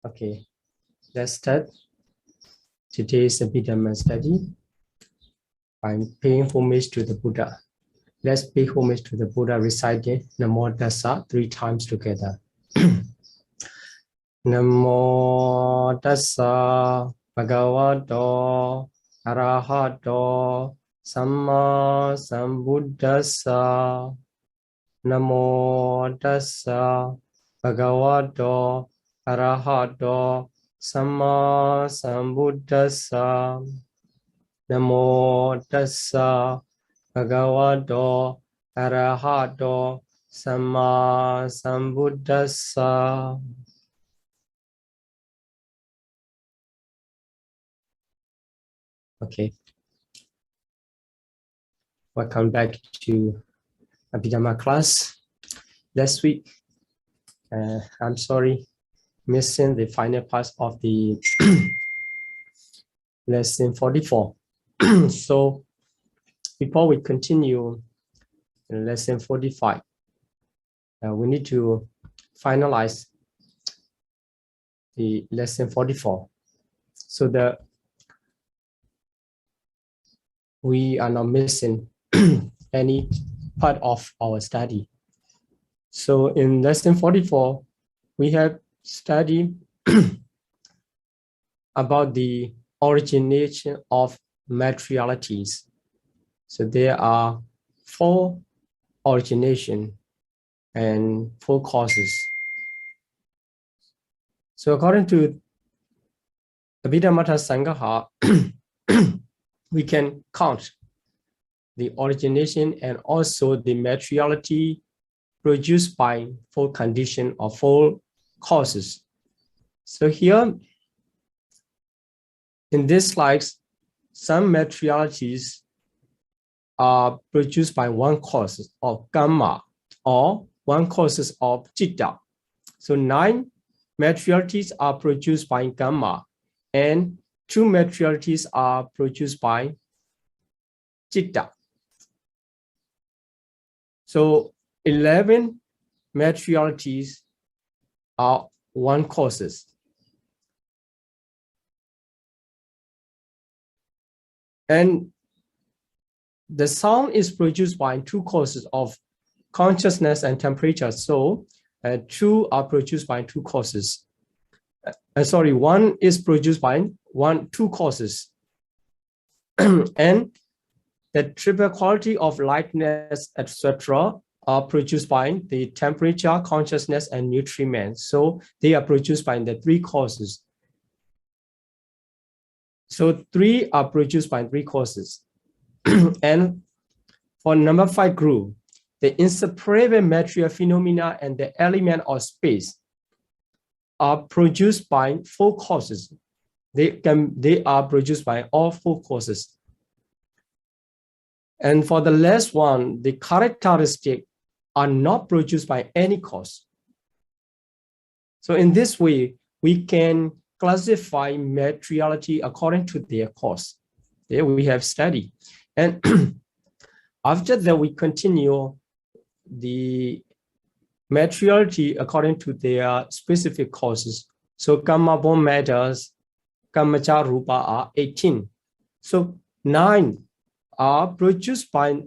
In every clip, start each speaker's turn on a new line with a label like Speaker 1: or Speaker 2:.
Speaker 1: Okay, let's start today's Abhidhamma study by paying homage to the Buddha. Let's pay homage to the Buddha reciting Namo Tassa 3 times together. Namo Tassa Bhagavato Arahato Samma Sambuddhassa. Namo Tassa Bhagavato Arahato Samma Sambuddhassa. Namo Tassa Bhagavato Arahato Samma Sambuddhassa. Okay. Welcome back to Abhidhamma class. Last week, I'm sorry, missing the final part of the lesson 44. So before we continue lesson 45, we need to finalize the lesson 44 so that we are not missing any part of our study. So in lesson 44, we have studied about the origination of materialities. So there are 4 origination and 4 causes. So according to Abhidhamma Sangaha, we can count the origination and also the materiality produced by 4 conditions or 4 causes. So here in these slides, some materialities are produced by 1 cause of karma or 1 cause of citta. So 9 materialities are produced by karma and 2 materialities are produced by citta. So 11 materialities are 1 causes. And the sound is produced by 2 causes of consciousness and temperature. So 2 are produced by 2 causes. 1 is produced by 2 causes. And the triple quality of lightness, etc., are produced by the temperature, consciousness, and nutriment. So they are produced by the 3 causes. So 3 are produced by 3 causes. And for number 5 group, the inseparable material phenomena and the element of space are produced by 4 causes. They are produced by all 4 causes. And for the last one, the characteristics are not produced by any cause. So in this way, we can classify materiality according to their cause. There we have studied. And after that, we continue the materiality according to their specific causes. So karma born matters, kamacha rupa are 18. So 9 are produced by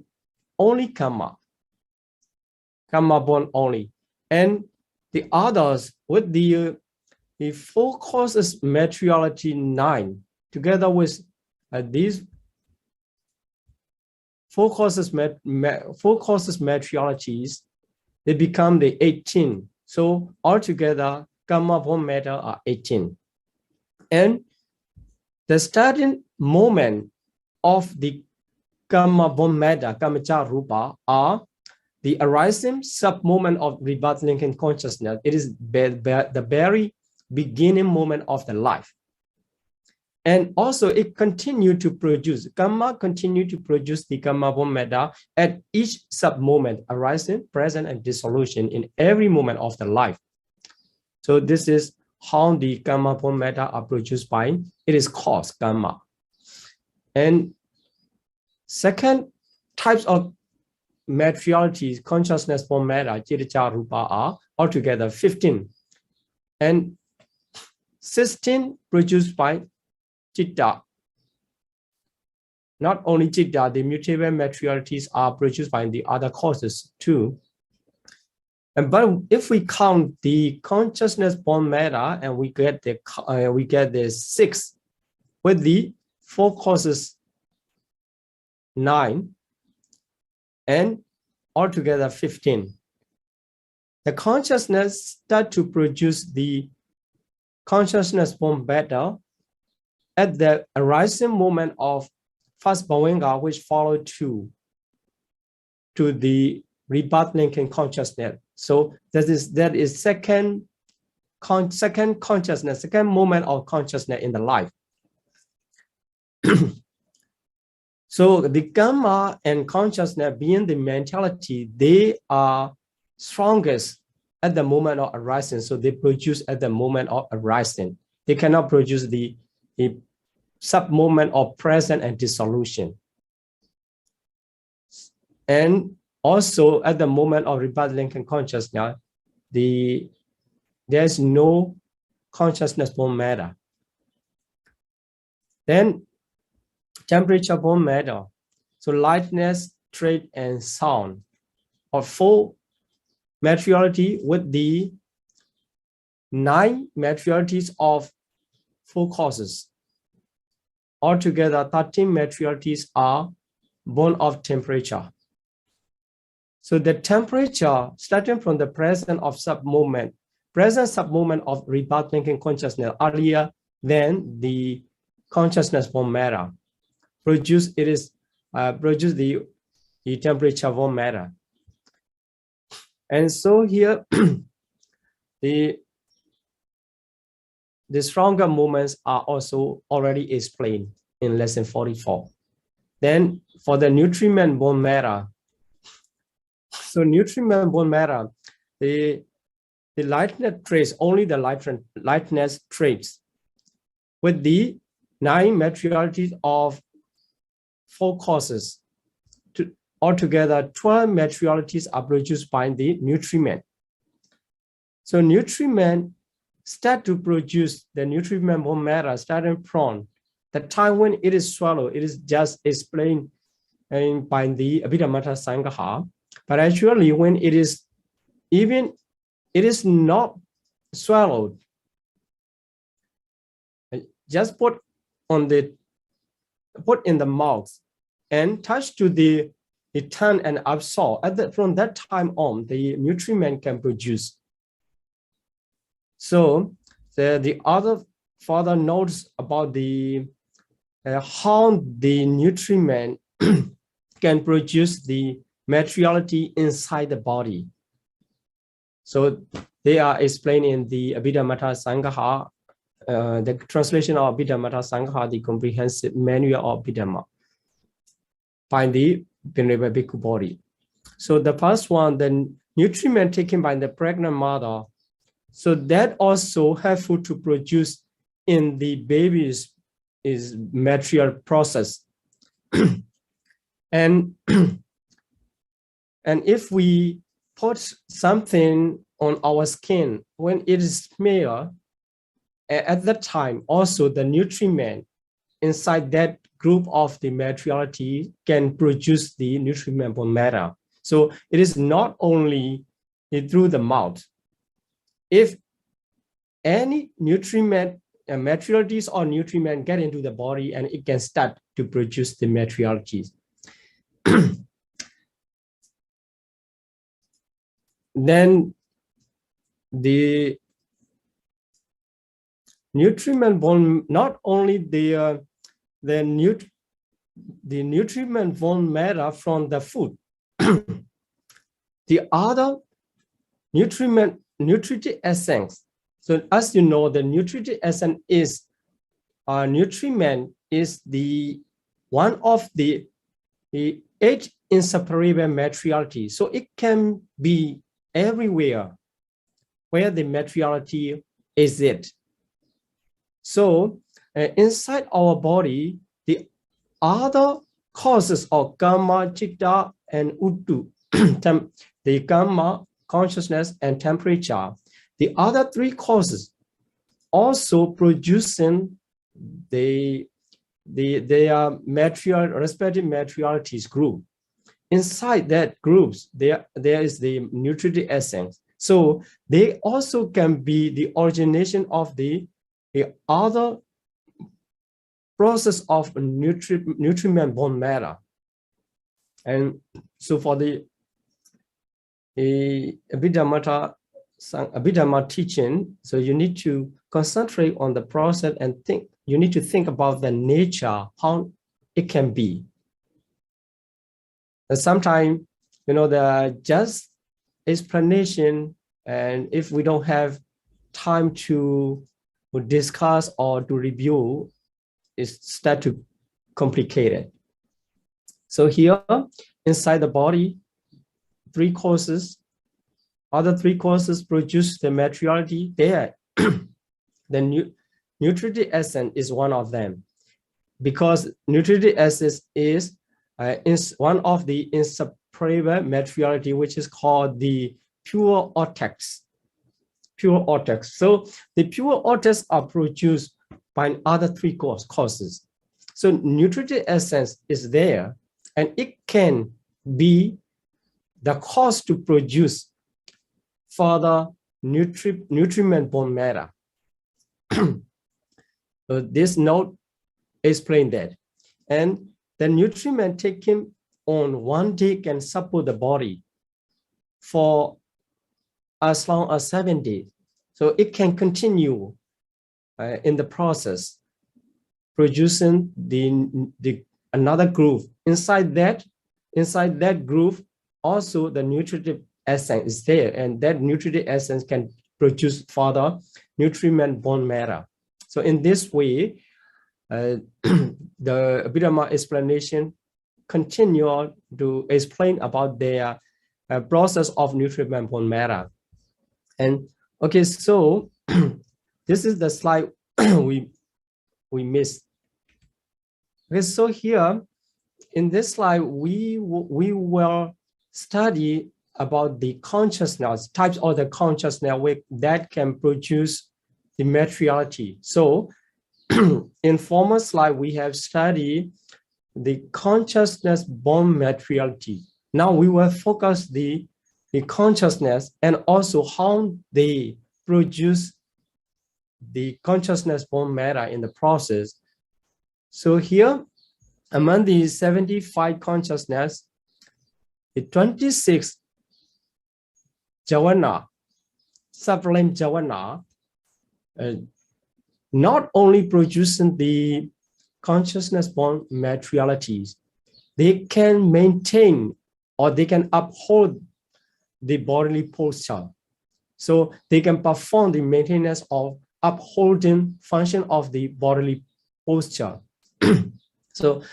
Speaker 1: only karma born only. And the others with the 4 causes materiality 9, together with these 4 causes materialities, they become the 18. So altogether, karma born matter are 18. And the starting moment of the karma born matter, kamacha rupa, are the arising sub-moment of rebirth linking consciousness. It is the very beginning moment of the life. And also it continued to produce, karma continued to produce the karma born matter at each sub-moment, arising, present, and dissolution in every moment of the life. So this is how the karma born matter are produced by, it is cause karma. And second types of materialities, consciousness born matter, citta rupa, are altogether 15. And 16 produced by Chitta. Not only Chitta, the mutable materialities are produced by the other causes too. But if we count the consciousness born matter and we get the 6 with the 4 causes 9 and altogether 15. The consciousness start to produce the consciousness born matter at the arising moment of first bhavanga, which followed to the rebirth linking consciousness. So that is second consciousness, second moment of consciousness in the life. So the karma and consciousness being the mentality, they are strongest at the moment of arising. So they produce at the moment of arising. They cannot produce the sub-moment of present and dissolution. And also at the moment of rebirth linking consciousness, there's no consciousness born matter. Then temperature born matter. So lightness, trait, and sound are 4 materiality with the 9 materialities of 4 causes. Altogether, 13 materialities are born of temperature. So the temperature, starting from the present of sub-moment of rebirth linking consciousness earlier than the consciousness born matter, produce the temperature born matter. And so here the stronger movements are also already explained in lesson 44. Then for the nutriment born matter, so nutriment born matter, the lightness traits, only the lightness traits with the 9 materialities of 4 causes. Altogether, 12 materialities are produced by the nutriment. So nutriment start to produce the nutriment born matter starting from the time when it is swallowed. It is just explained by the Abhidhamma Sangaha. But actually, when it is not swallowed, just put in the mouth and touch to the tongue and absorb. From that time on, the nutriment can produce. So the other further notes about the how the nutriment can produce the materiality inside the body. So they are explained in the Abhidhamma Sangaha, the translation of Abhidhamma Sangaha, the comprehensive manual of Abhidhamma, by the Venerable Bhikkhu body. So the first one, the nutriment taken by the pregnant mother, so that also helpful to produce in the baby's material process. And if we put something on our skin when it is smeared, at that time also the nutriment inside that group of the materiality can produce the nutriment born matter. So it is not only through the mouth. If any nutriment materialities or nutriment get into the body, and it can start to produce the materialities. Then the nutriment born, not only the nutriment born matter from the food, the other nutritive essence. So as you know, the nutritive essence is nutriment is the one of the 8 inseparable materiality. So it can be everywhere where the materiality is it. So inside our body, the other causes of karma, chitta, and uttu, the karma, consciousness, and temperature, the other 3 causes also producing their respective materialities group. Inside that groups, there is the nutritive essence. So they also can be the origination of the other process of nutriment bone matter. And so for the Abhidhamma teaching, so you need to concentrate on the process and think. You need to think about the nature, how it can be. And sometimes, the just explanation, and if we don't have time to discuss or to review, it start to complicate it. So here, inside the body, other three causes produce the materiality there. The nutritive essence is one of them, because nutritive essence is one of the inseparable materiality, which is called the pure vortex. Pure vortex. So the pure vortex are produced by other three causes. So nutritive essence is there, and it can be the cause to produce further nutriment bone matter. So this note explains that. And the nutriment taken on one day can support the body for as long as 7 days. So it can continue in the process, producing the another groove. Inside that groove, also the nutritive essence is there, and that nutritive essence can produce further nutriment bone matter. So in this way, the Abhidhamma explanation continue to explain about their process of nutriment bone matter. And okay, so this is the slide we missed. Okay, so here in this slide, we will study about the consciousness, types of the consciousness that can produce the materiality. So in former slide, we have studied the consciousness bone materiality. Now we will focus the consciousness and also how they produce the consciousness bone matter in the process. So here, among the 75 consciousness, the 26 jhana, sublime jhana, not only producing the consciousness bone materialities, they can maintain or they can uphold the bodily posture. So they can perform the maintenance of upholding function of the bodily posture. So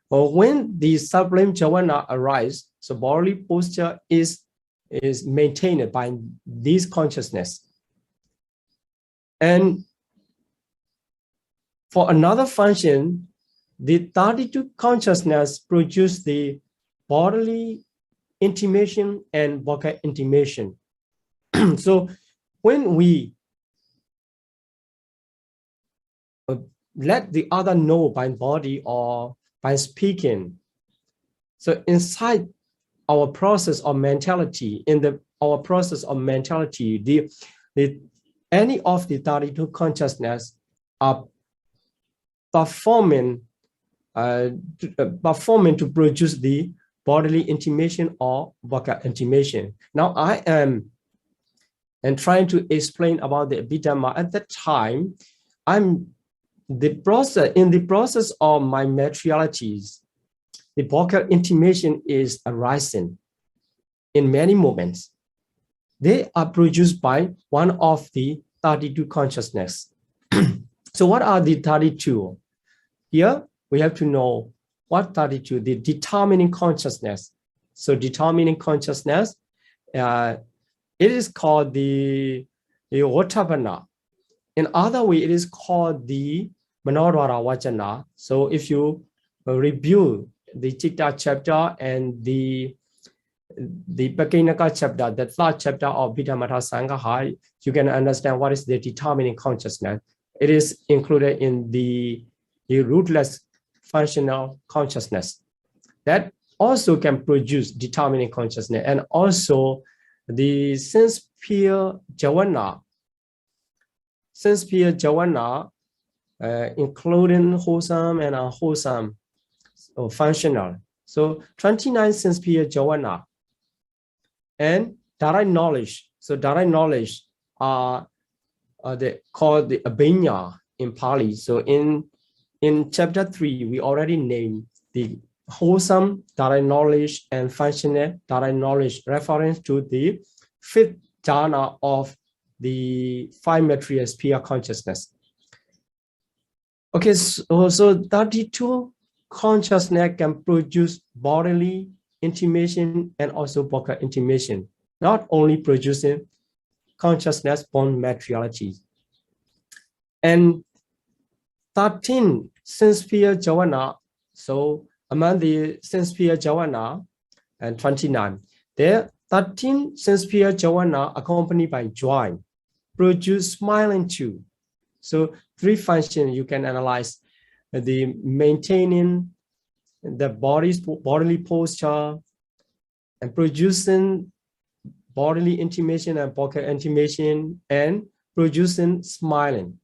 Speaker 1: when the sublime jhana arises, so bodily posture is maintained by this consciousness. And for another function, the 32 consciousness produce the bodily intimation and vocal intimation. So when we let the other know by body or by speaking, so inside our process of mentality, our process of mentality, any of the 32 consciousness are performing to produce the bodily intimation or vocal intimation. Now I am trying to explain about the Abhidhamma. At that time, in the process of my materialities, the vocal intimation is arising in many moments. They are produced by one of the 32 consciousness. So what are the 32? Here we have to know what 32, the determining consciousness. So determining consciousness, it is called the Ottapana. In other way, it is called the Manodwara Vajana. So if you review the Chitta chapter and the Pakinaka chapter, the third chapter of Abhidhamma Sangha, you can understand what is the determining consciousness. it is included in the rootless functional consciousness that also can produce determining consciousness, and also the sense-pure jhana, including wholesome and unwholesome or functional. So 29 sense-pure jhana and direct knowledge. So direct knowledge are called the abhinya in Pali. So in chapter 3, we already named the wholesome direct knowledge and functional direct knowledge, reference to the fifth jhana of the five material sphere consciousness. Okay, so 32 consciousness can produce bodily intimation and also vocal intimation, not only producing consciousness born materiality. And 13 sense-sphere jhana, so among the sense-sphere jhana and 29, there 13 sense-sphere jhana accompanied by joy produce smiling too. So 3 functions you can analyze: the maintaining the bodily posture and producing bodily intimation and vocal intimation and producing smiling.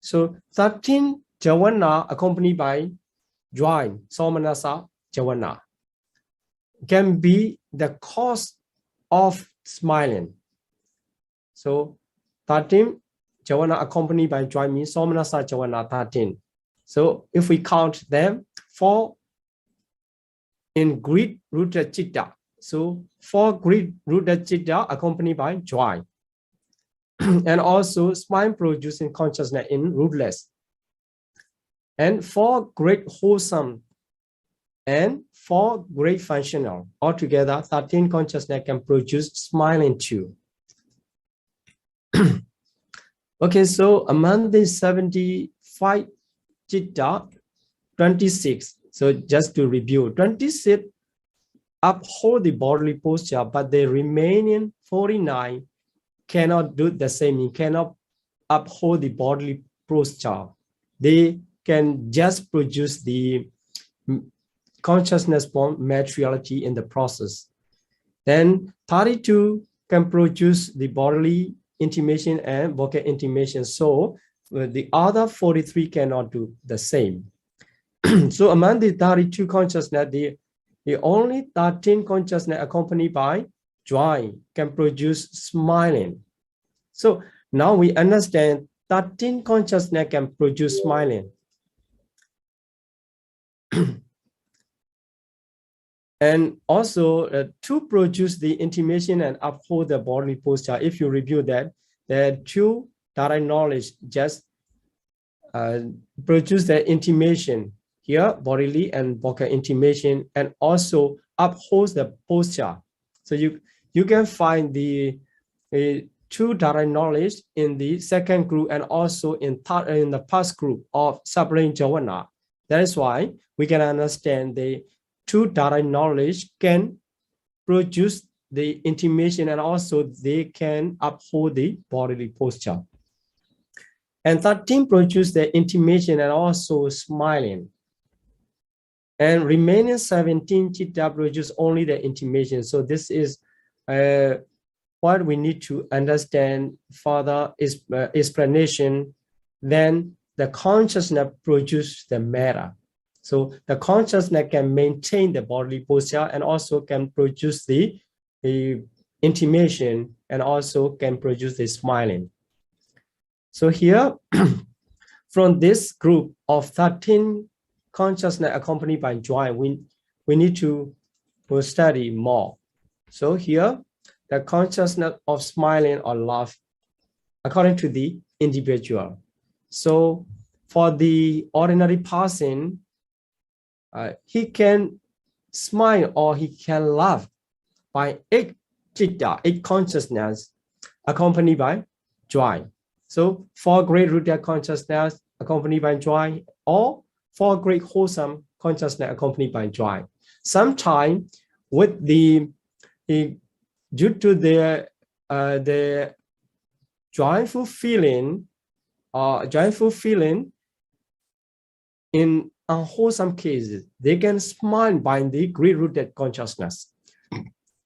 Speaker 1: So 13 jhana accompanied by joy, somanasa jhana, can be the cause of smiling. So 13 jhana accompanied by joy means somanasa jhana 13. So if we count them, 4 in greed rooted chitta. So 4 greed rooted chitta accompanied by joy. And also smile producing consciousness in rootless. And 4 great wholesome and 4 great functional. Altogether, 13 consciousness can produce smiling too. Okay, so among the 75 chitta, 26. So just to review, 26 uphold the bodily posture, but the remaining 49 cannot do the same. You cannot uphold the bodily posture. They can just produce the consciousness born materiality in the process. Then 32 can produce the bodily intimation and vocal intimation. So the other 43 cannot do the same. So among the 32 consciousness, the only 13 consciousness accompanied by joy can produce smiling. So now we understand 13 consciousness can produce smiling. And also to produce the intimation and uphold the bodily posture, if you review that, there are 2 direct knowledge just produce the intimation here, bodily and vocal intimation, and also upholds the posture. So you can find the 2 direct knowledge in the second group and also in the first group of sublime jhana. That is why we can understand the 2 direct knowledge can produce the intimation and also they can uphold the bodily posture. And 13 produce the intimation and also smiling. And remaining 17 chitta produce only the intimation. So this is what we need to understand further is explanation. Then the consciousness produce the matter. So the consciousness can maintain the bodily posture and also can produce the intimation and also can produce the smiling. So here, from this group of 13 consciousness accompanied by joy, we need to study more. So here, the consciousness of smiling or love, according to the individual. So for the ordinary person, he can smile or he can laugh by 8 chitta, 8 consciousness accompanied by joy. So 4 great rooted consciousness accompanied by joy, or 4 great wholesome consciousness accompanied by joy. Sometimes with due to the joyful feeling joyful feeling in unwholesome cases, they can smile by the great-rooted consciousness.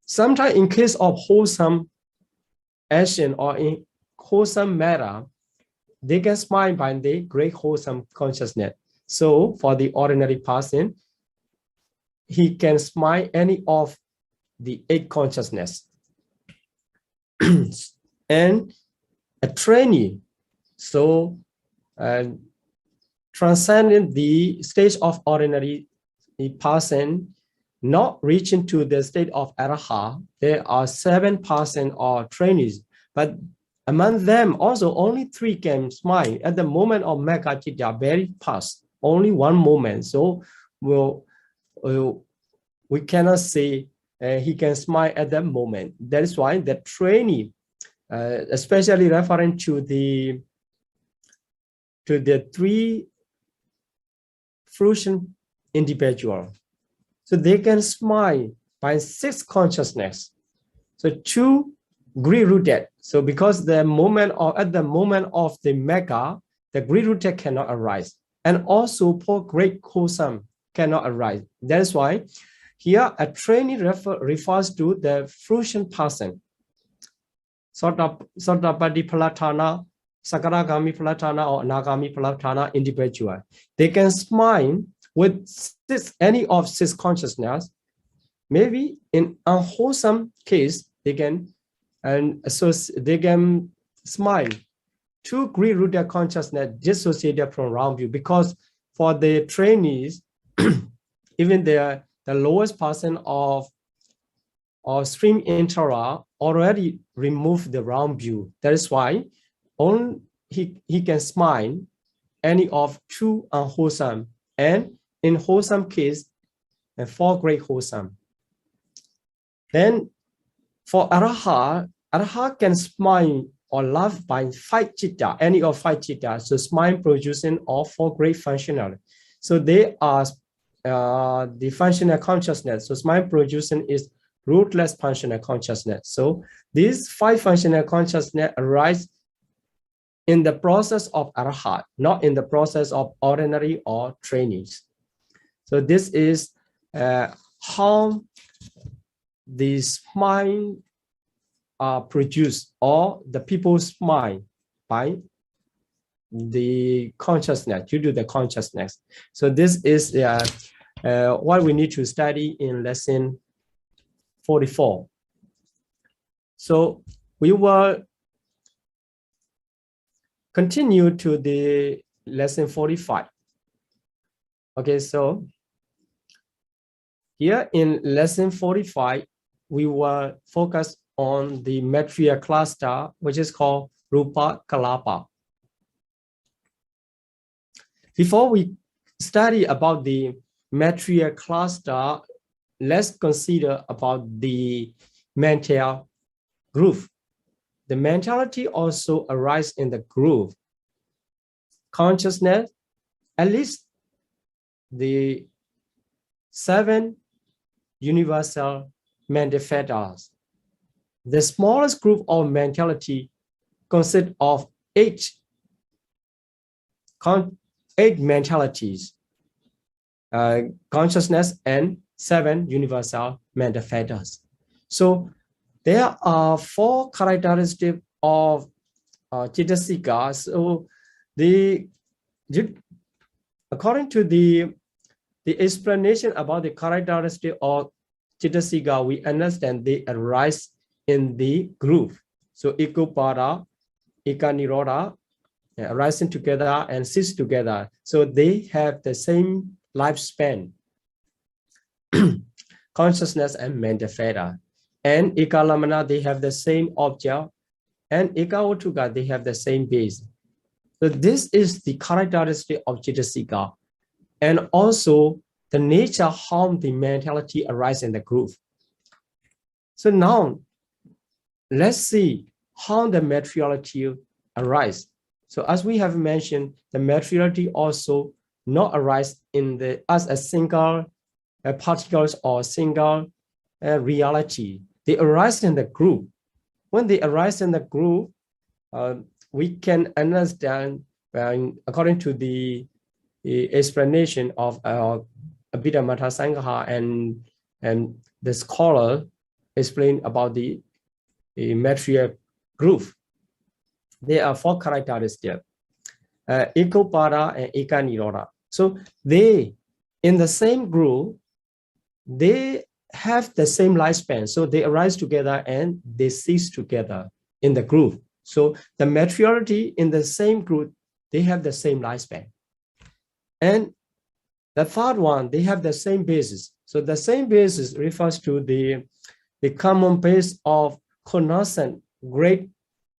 Speaker 1: Sometimes in case of wholesome action or in wholesome matter, they can smile by the great wholesome consciousness. So for the ordinary person, he can smile any of the 8 consciousness. And a trainee, so transcending the stage of ordinary person, not reaching to the state of arahat, there are 7% or trainees, but among them also only 3 can smile at the moment of Magga Chitta, very fast, only one moment. So we cannot say he can smile at that moment. That is why the trainee, especially referring to the 3 fruition individual, so they can smile by 6 consciousness. So 2 greed-rooted. So because the moment or at the moment of the Magga, the greed-rooted cannot arise, and also for great wholesome cannot arise. That is why here a trainee refers to the fruition person. Sotapatti Palatana, Sakaragami Palatana, or Anagami Palatana individual. They can smile with any of 6 consciousness. Maybe in unwholesome case, they can smile 2 greed-rooted consciousness dissociated from round view, because for the trainees, even the lowest person of stream intera already removed the round view. That is why only he can smile any of 2 unwholesome, and in wholesome case, 4 great wholesome. Then for arahat can smile or laugh by 5 chitta, any of 5 chitta. So smile producing all 4 great functional. So they are the functional consciousness. So smile producing is rootless functional consciousness. So these 5 functional consciousness arise in the process of arahat, not in the process of ordinary or trainees. So this is how the smile are produced, or the people smile by the consciousness, due to the consciousness. So this is what we need to study in lesson 44. So we will continue to the lesson 45. Okay, so here in lesson 45, we will focus on the material cluster, which is called Rupa Kalapa. Before we study about the material cluster, let's consider about the mental groove. The mentality also arises in the groove. Consciousness, at least the 7 universal manifestos. The smallest group of mentality consists of 8 mentalities, consciousness, and 7 universal manifestos. So there are 4 characteristics of Chittasika. So according to the explanation about the characteristic of Chittasika, we understand they arise in the groove. So Ekupada, Ekaniroda, arising together and cease together. So they have the same lifespan, consciousness and manifesta. And Ekalamana, they have the same object, and Ekaotuka, they have the same base. So this is the characteristic of Chittasika, and also the nature how the mentality arises in the groove. So now, let's see how the materiality arises. So as we have mentioned, the materiality also not arise in as a single particles or single reality. They arise in the group. When they arise in the group, we can understand according to the explanation of Abhidhamma Sangha and the scholar explain about the material group. There are 4 characteristics, Ekopada and Ekaniroda. So they, in the same group, they have the same lifespan. So they arise together and they cease together in the group. So the materiality in the same group, they have the same lifespan. And the third one, they have the same basis. So the same basis refers to the common base of connaissance, great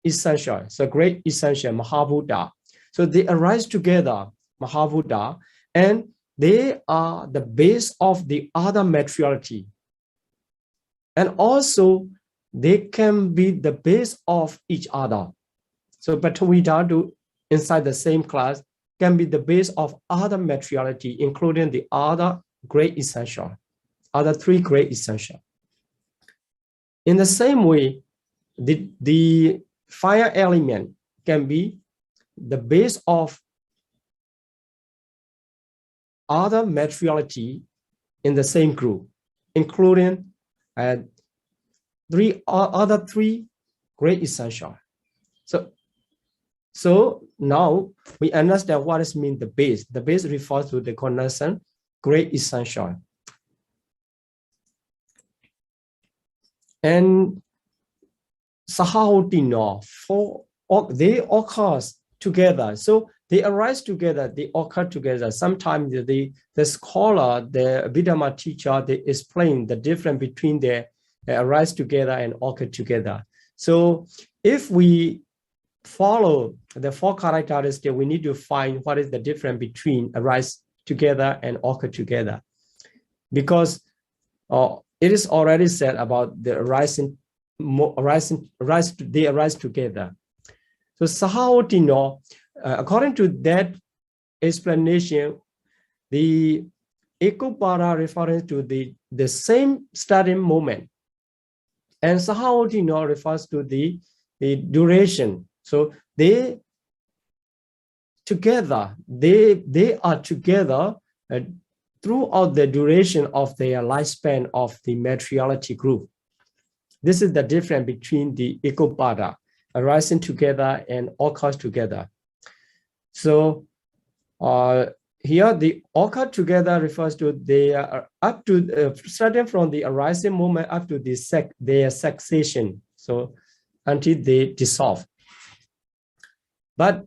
Speaker 1: essential. So great essential, Mahabhuta. So they arise together, Mahabhuta, and they are the base of the other materiality. And also, they can be the base of each other. So Bhattavida inside the same class can be the base of other materiality, including the other great essential, other 3 great essential. In the same way, the fire element can be the base of other materiality in the same group, including other 3 great essential. So now we understand what is mean the base. The base refers to the connaissance, great essential. And Sahahotina, they occur together. So they arise together, they occur together. Sometimes the scholar, the Abhidhamma teacher, they explain the difference between they arise together and occur together. So if we follow the 4 characteristics, we need to find what is the difference between arise together and occur together. Because it is already said about the they arise together. So Sahahotina, according to that explanation, the Ekopada refers to the same starting moment. And Sahahotina refers to the duration. So they together, they are together throughout the duration of their lifespan of the materiality group. This is the difference between the Ekopada, arising together and occurs together. So here the occur together refers to they are up to starting from the arising moment up to their succession. So until they dissolve. But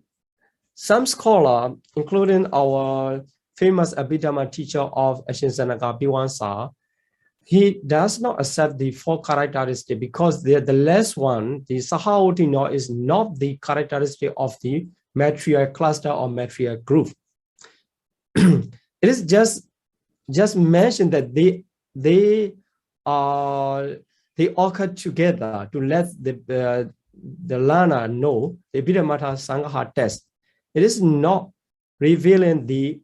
Speaker 1: some scholar, including our famous Abhidhamma teacher of Ashinsanaka Biwansa, he does not accept the 4 characteristics because the last one, the Sahahotina, is not the characteristic of the material cluster or material group. It is just mentioned that they occur together to let the learner know the Abhidhamma Sangha test. It is not revealing the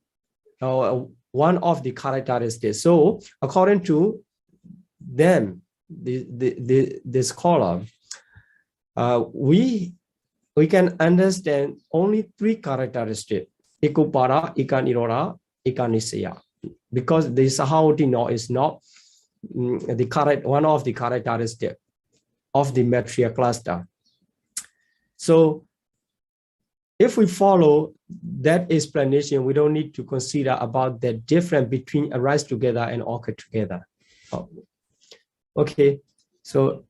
Speaker 1: one of the characteristics. So according to them, the scholar, we can understand only 3 characteristics: Ekopada, Ekaniroda, Ekanisaya, because the Sahahotina is not one of the characteristics of the material cluster. So if we follow that explanation, we don't need to consider about the difference between arise together and occur together. Okay, so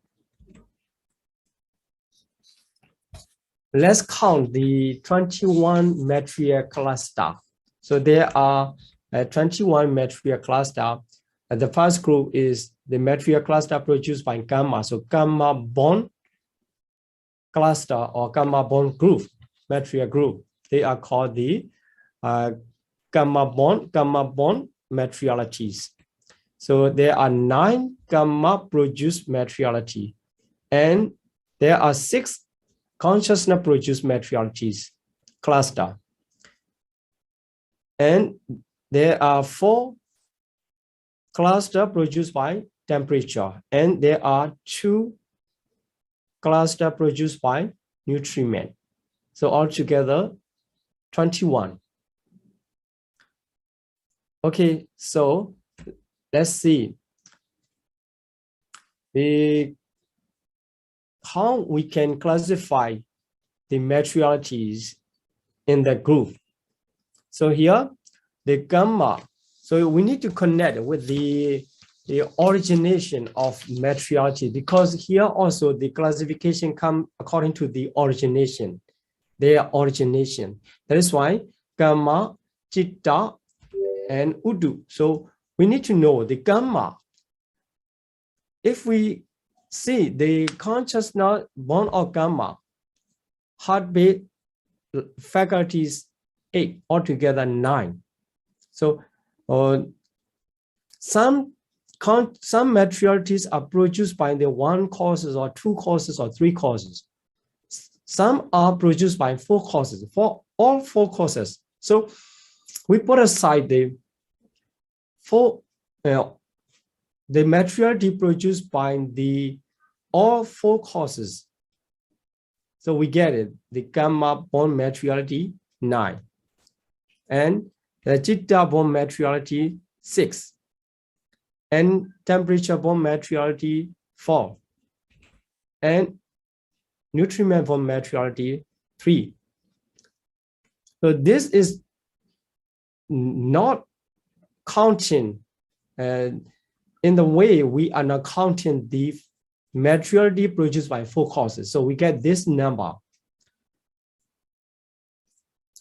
Speaker 1: let's count the 21 material cluster. So there are 21 material cluster. The first group is the material cluster produced by gamma. So gamma bond cluster or gamma bond group, material group. They are called the gamma bond materialities. So there are 9 gamma produced materiality, and there are 6 consciousness produced materialities cluster. And there are 4 cluster produced by temperature, and there are 2 cluster produced by nutriment. So altogether, 21. Okay, so let's see how we can classify the materialities in the group. So here, the gamma. So we need to connect with the origination of materiality, because here also the classification comes according to the origination, their origination. That is why gamma, chitta, and udu. So we need to know the gamma. If we see the consciousness born of gamma, heartbeat faculties 8, altogether 9. So some materialities are produced by the 1 causes or 2 causes or 3 causes. Some are produced by 4 causes, for all 4 causes. So we put aside the materiality produced by all 4 causes. So we get it, the gamma born materiality 9, and the chitta born materiality 6, and temperature born materiality 4, and nutriment born materiality 3. So this is not counting in the way we are not counting the materiality produced by 4 causes. So we get this number.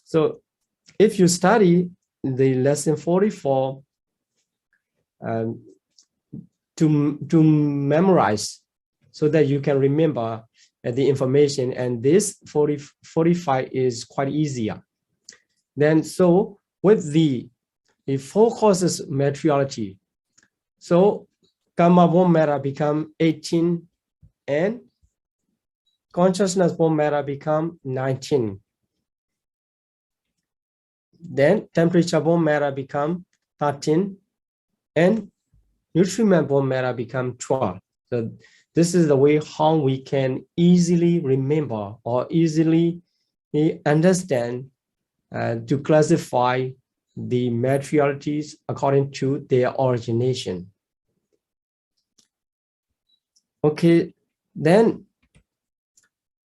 Speaker 1: So if you study the lesson 44 to memorize, so that you can remember the information, and this 45 is quite easier. Then so with the 4 causes materiality, so gamma born matter become 18, and consciousness born matter become 19. Then temperature born matter become 13, and nutriment born matter become 12. So this is the way how we can easily remember or easily understand to classify the materialities according to their origination. Okay, then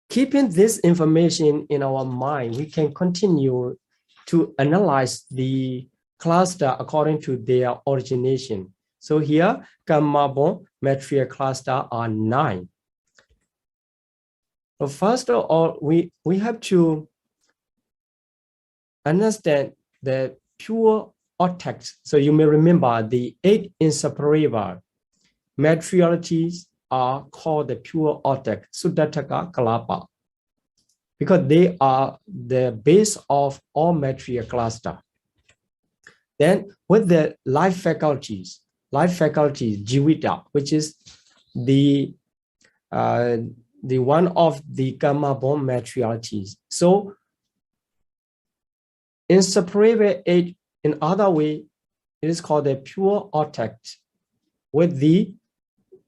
Speaker 1: keeping this information in our mind, we can continue to analyze the cluster according to their origination. So here, gamma born material cluster are 9. So first of all, we have to understand the pure octet. So you may remember the 8 inseparable materialities are called the pure octet, Sudataka Kalapa, because they are the base of all material cluster. Then with the life faculties, Jivita, which is the one of the gamma born materialities. So inseparable 8, in other way, it is called the pure octet. With the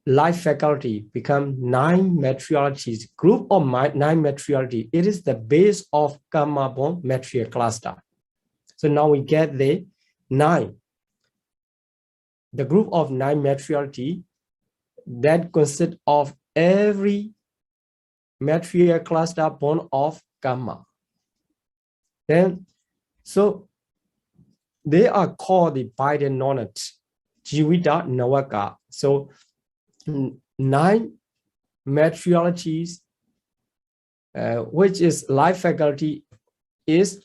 Speaker 1: life faculty become 9 materialities, group of 9 materiality. It is the base of gamma born material cluster. So now we get the 9. The group of 9 materiality that consists of every material cluster born of gamma. Then, so they are called the bidenonates, Jivita Nawaka. So 9 materialities, which is life faculty, is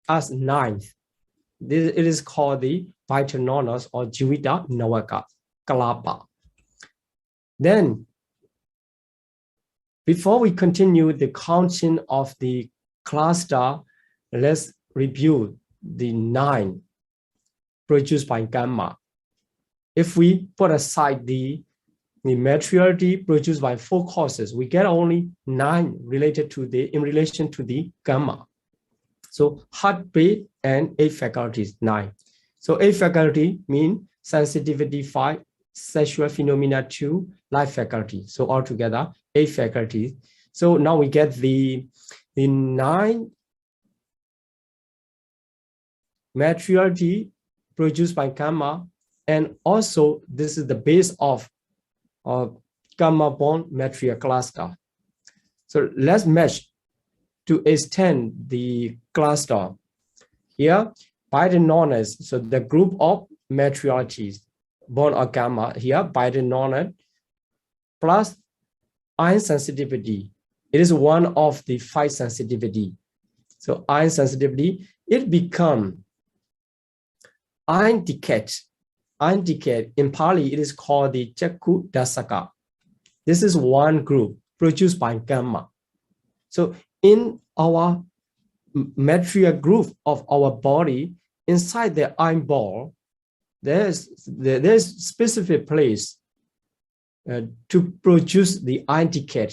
Speaker 1: as 9th. It is called the bidenonates or Jivita Nawaka Kalapa. Then, before we continue the counting of the cluster, let's review the 9 produced by gamma. If we put aside the materiality produced by 4 causes, we get only 9 related to in relation to the gamma. So heartbeat and 8 faculties, 9. So 8 faculty mean sensitivity 5, sexual phenomena 2, life faculty. So altogether 8 faculties. So now we get the 9 materiality produced by gamma, and also this is the base of gamma bond material cluster. So let's match to extend the cluster. Here, by the nonets, so the group of materialities bond or gamma here by the nonet plus ion sensitivity. It is one of the 5 sensitivity. So ion sensitivity, it becomes ion decay. Ion decay, in Pali, it is called the Chakku Dasaka. This is one group produced by gamma. So in our material group of our body, inside the ion ball, there's specific place to produce the ion decay.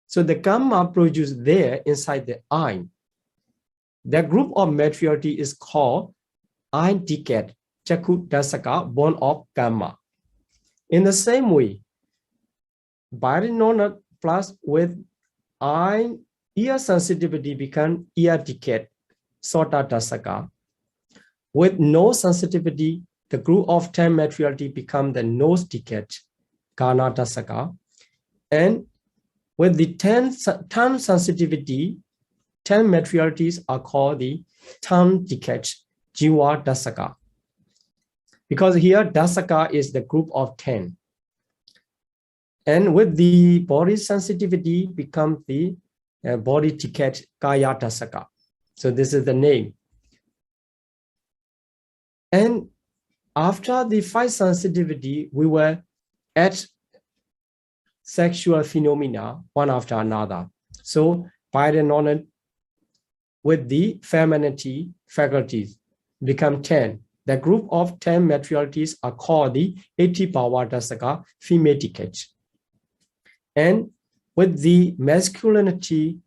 Speaker 1: So the gamma produced there inside the ion. The group of materiality is called ion decay Chakku Dasaka bond of gamma. In the same way, bidenonate plus with ion ear sensitivity become ear decay Sota Dasaka. With no sensitivity, the group of 10 materiality become the nose decay Gana Dasaka. And with the 10 sensitivity, 10 materialities are called the tongue decay Jiwa Dasaka. Because here Dasaka is the group of 10. And with the body sensitivity become the body decay Kaya Dasaka. So this is the name. And after the 5 sensitivity, we will add sexual phenomena one after another. So by the nonet with the femininity faculties become 10. The group of 10 materialities are called the 80 power Dasaka female decay. And with the masculinity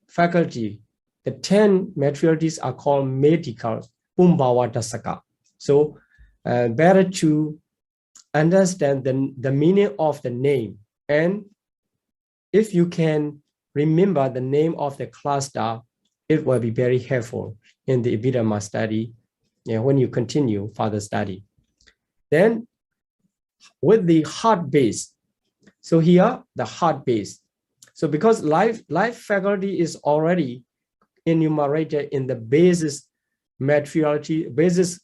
Speaker 1: faculty, the 10 materialities are called medical Pumbawa Dasaka. So better to understand the meaning of the name. And if you can remember the name of the cluster, it will be very helpful in the Abhidhamma study when you continue further study. Then with the heart base, so here the heart base. So because life faculty is already enumerated in the basis materiality, basis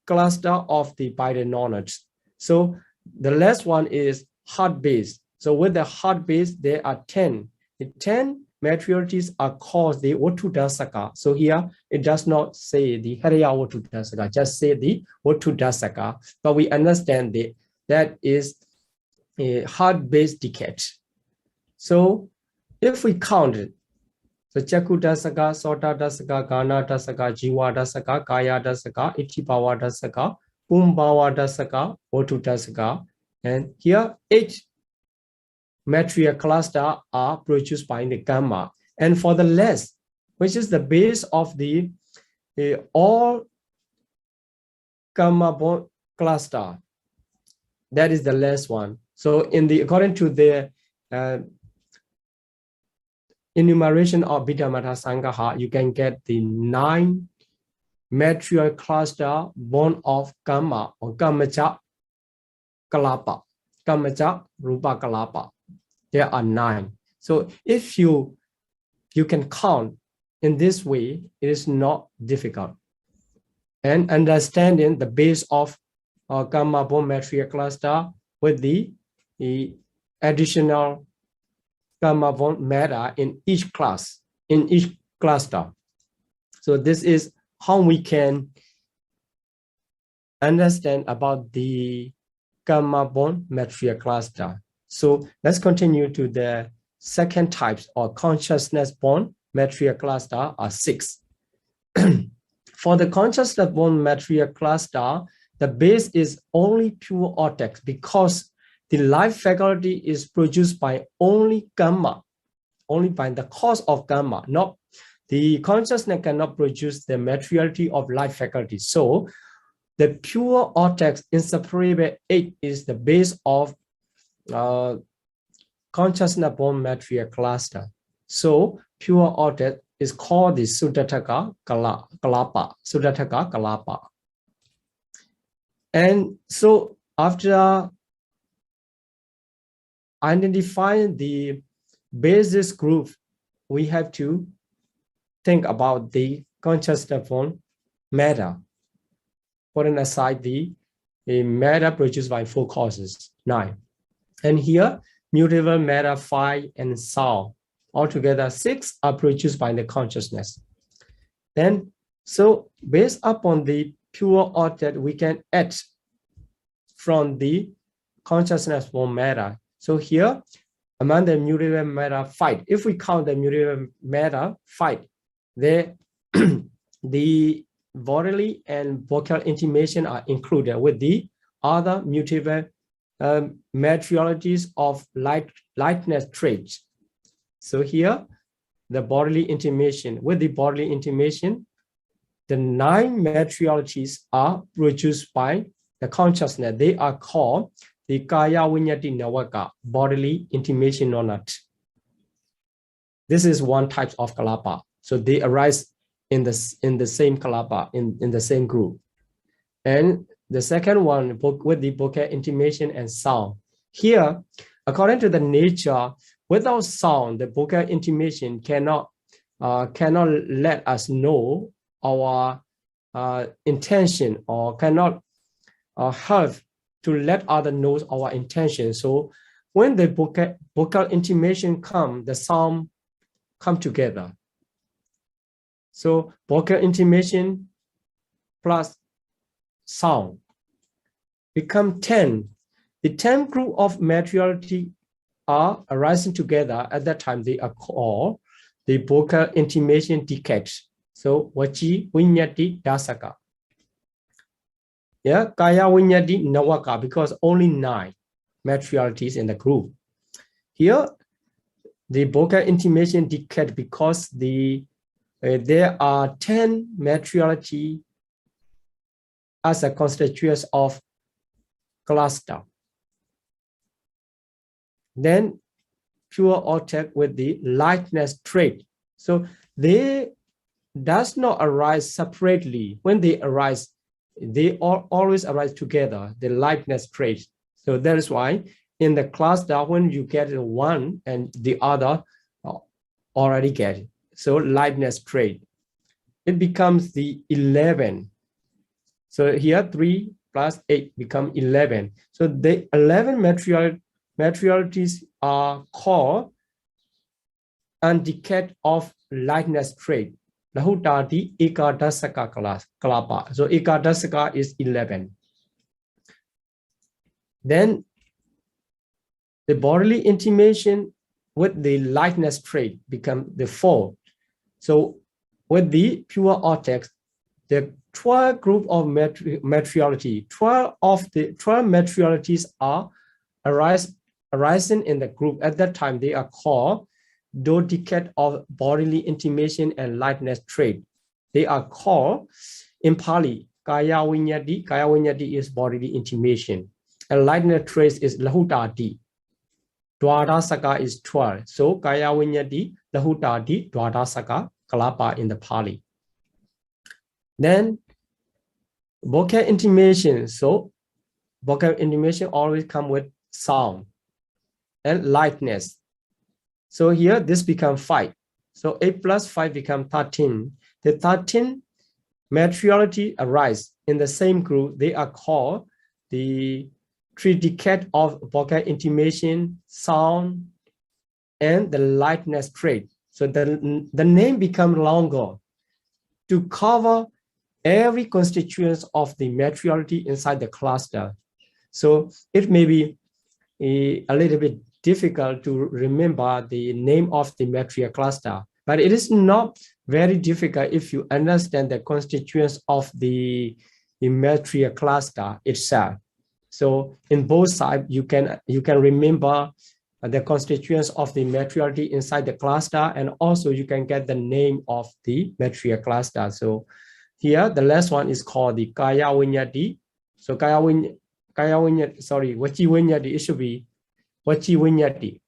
Speaker 1: cluster of the bidenonets. So the last one is heart base. So with the heart base, there are 10. The 10 materialities are called the Vatu Dasaka. So here it does not say the Hariya Vatu Dasaka, just say the Vatu Dasaka. But we understand that is a heart base decay. So if we count it, so Chakku Dasaka, Sota Dasaka, Gana Dasaka, Jiwa Dasaka, Kaya Dasaka, Itipawa Dasaka, Pumbawa Dasaka, Vatu Dasaka, and here 8 material cluster are produced by the gamma. And for the less, which is the base of the all gamma bond cluster, that is the last one. So according to the enumeration of Abhidhamma Sangaha, you can get the 9 material cluster bond of gamma or gammacha kalapa, gammacha rupa kalapa. There are 9. So if you can count in this way, it is not difficult. And understanding the base of gamma bond material cluster with the additional gamma bond matter in each class, in each cluster. So this is how we can understand about the gamma bond material cluster. So let's continue to the second types or consciousness bond material cluster are 6. For the consciousness bond material cluster, the base is only pure vortex because the life faculty is produced by only gamma, only by the cause of gamma, not the consciousness cannot produce the materiality of life faculty. So the pure vortex inseparable 8 is the base of consciousness bond material cluster. So pure vortex is called the Sudataka Kalapa. Sudataka Kalapa. And so after identifying the basis group, we have to think about the consciousness form matter. Putting aside the matter produced by 4 causes, 9. And here, mutable matter 5 and sound. Altogether, 6 are produced by the consciousness. Then, so based upon the pure object, we can add from the consciousness form matter. So here, among the mutable matter 5, if we count the mutable matter 5, the bodily and vocal intimation are included with the other mutable materialities of lightness traits. So here, the bodily intimation, with the bodily intimation, the 9 materialities are produced by the consciousness. They are called the Kaya Vinyati Nawaka, bodily intimation or not. This is one type of Kalapa. So they arise in the same Kalapa, in the same group. And the second one, with the vocal intimation and sound. Here, according to the nature, without sound, the vocal intimation cannot let us know our intention, or cannot help to let others know our intention. So when the vocal intimation come, the sound come together. So vocal intimation plus sound become 10. The 10 group of materiality are arising together. At that time, they are called the vocal intimation decade. So Vachi Vinyati Dasaka. Yeah, Kaya Vinyati Nawaka, because only 9 materialities in the group. Here, the vocal intimation decade because there are 10 materiality as a constituents of cluster. Then pure object with the lightness trait. So they does not arise separately. When they arise, they always arise together, the lightness trait. So that is why in the cluster, when you get one and the other already get it. So lightness trait, it becomes the 11. So here 3 plus 8 become 11. So the 11 materialities are called undecayed of lightness trait. Lahutati Ekadasaka Kalapa. So Ekadasaka is 11. Then the bodily intimation with the lightness trait become the 4. So with the pure objects, the 12 group of materiality, 12 materialities are arising in the group. At that time, they are called dodecad of bodily intimation and lightness trait. They are called in Pali, Kaya Vinyati. Kaya Vinyati is bodily intimation. And lightness trait is Lahutati. Dwadasaka is 12. So Kaya Vinyati, Lahutati, Dwadasaka, Kalapa in the Pali. Then vocal intimation. So vocal intimation always come with sound and lightness. So here this becomes 5. So 8 plus 5 become 13. The 13 materiality arise in the same group. They are called the 3 decade of vocal intimation, sound, and the lightness trait. So the name becomes longer to cover every constituent of the materiality inside the cluster. So it may be a little bit difficult to remember the name of the material cluster, but it is not very difficult if you understand the constituents of the material cluster itself. So in both sides, you can remember the constituents of the materiality inside the cluster, and also you can get the name of the material cluster. So here, the last one is called the Kaya Vinyati. So Vachi Vinyati, it should be Vachi Vinyati.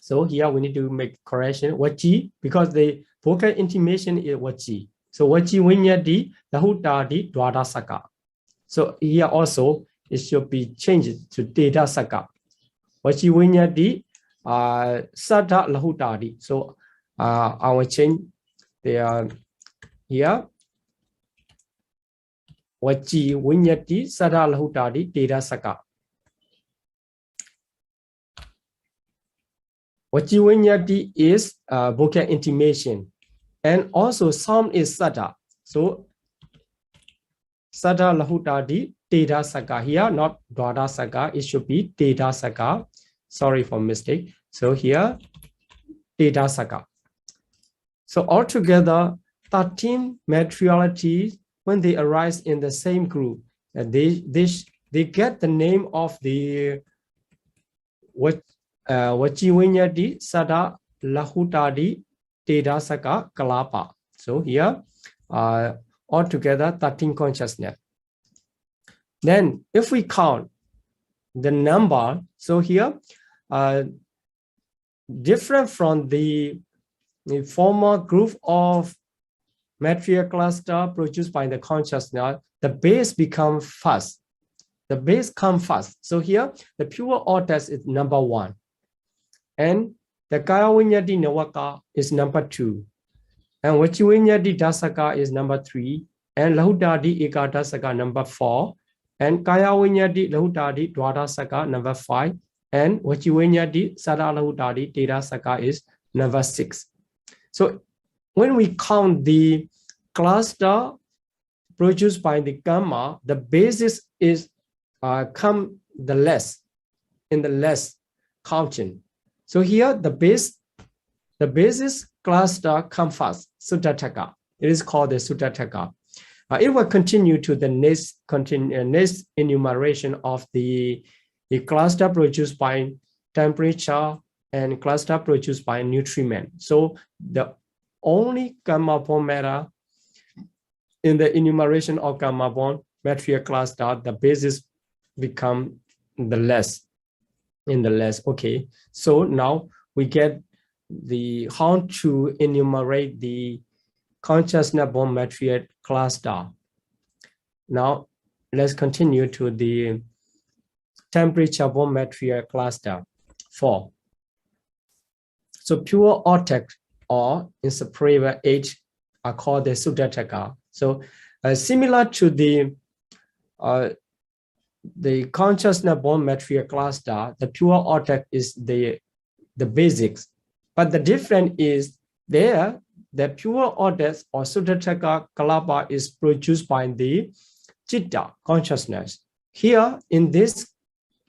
Speaker 1: So here we need to make correction. Wachi, because the vocal intimation is wachi. So wachi vinyati lahutadi dwada saka. So here also it should be changed to data saka. Wachi vinyati sada lahutadi. So I will change the here. Wachi vinyati sada lahutadi data saka. Wachi vinyati is vocal intimation, and also sound is sada. So sada lahutadi data saka. Here not dwada saka, it should be data saka. Sorry for mistake. So here data saka. So altogether 13 materialities, when they arise in the same group, they get the name of the Wachi vinyati sada lahutadi data saka kalapa. So here altogether 13 consciousness. Then if we count the number, so here different from the former group of material cluster produced by the consciousness, the base become fast. The base come fast. So here the pure order is number 1. And the Kaya Vinyati Nawaka is number 2. And Wachi Vinyati Dasaka is number 3. And Lahutadi Eka Dasaka number 4. And Kaya Vinyati Lahutadi Dwada Saka number 5. And Wachi Vinyati Sada Lahutadi Deda Saka is number 6. So when we count the cluster produced by the gamma, the basis is come the less in the less counting. So here the basis cluster come first, Suttataka. It is called the Suttataka. It will continue to the next enumeration of the cluster produced by temperature and cluster produced by nutriment. So the only gamma bond matter in the enumeration of gamma bond material cluster, the basis become the less in the less. Okay, so now we get the how to enumerate the consciousness bond material cluster. Now let's continue to the temperature bond material cluster 4. So pure object or inseparable 8 are called the Suttataka. So similar to the consciousness bond material cluster, the pure object is the basics. But the difference is there, the pure object or Suttataka kalapa is produced by the Chitta consciousness. Here in this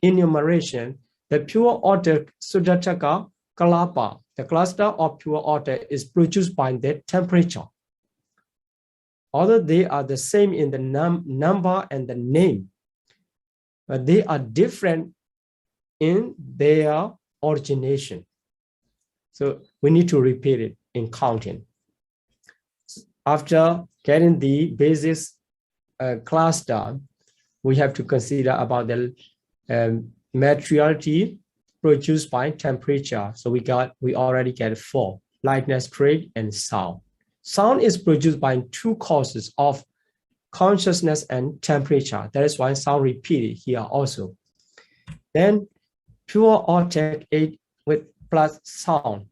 Speaker 1: enumeration, the pure object Suttataka kalapa, the cluster of pure object is produced by the temperature. Although they are the same in the number and the name, but they are different in their origination. So we need to repeat it in counting. After getting the basis cluster, we have to consider about the materiality produced by temperature. So we already get 4: lightness, trade, and sound. Sound is produced by 2 causes of consciousness and temperature. That is why sound repeated here also. Then pure object 8 with plus sound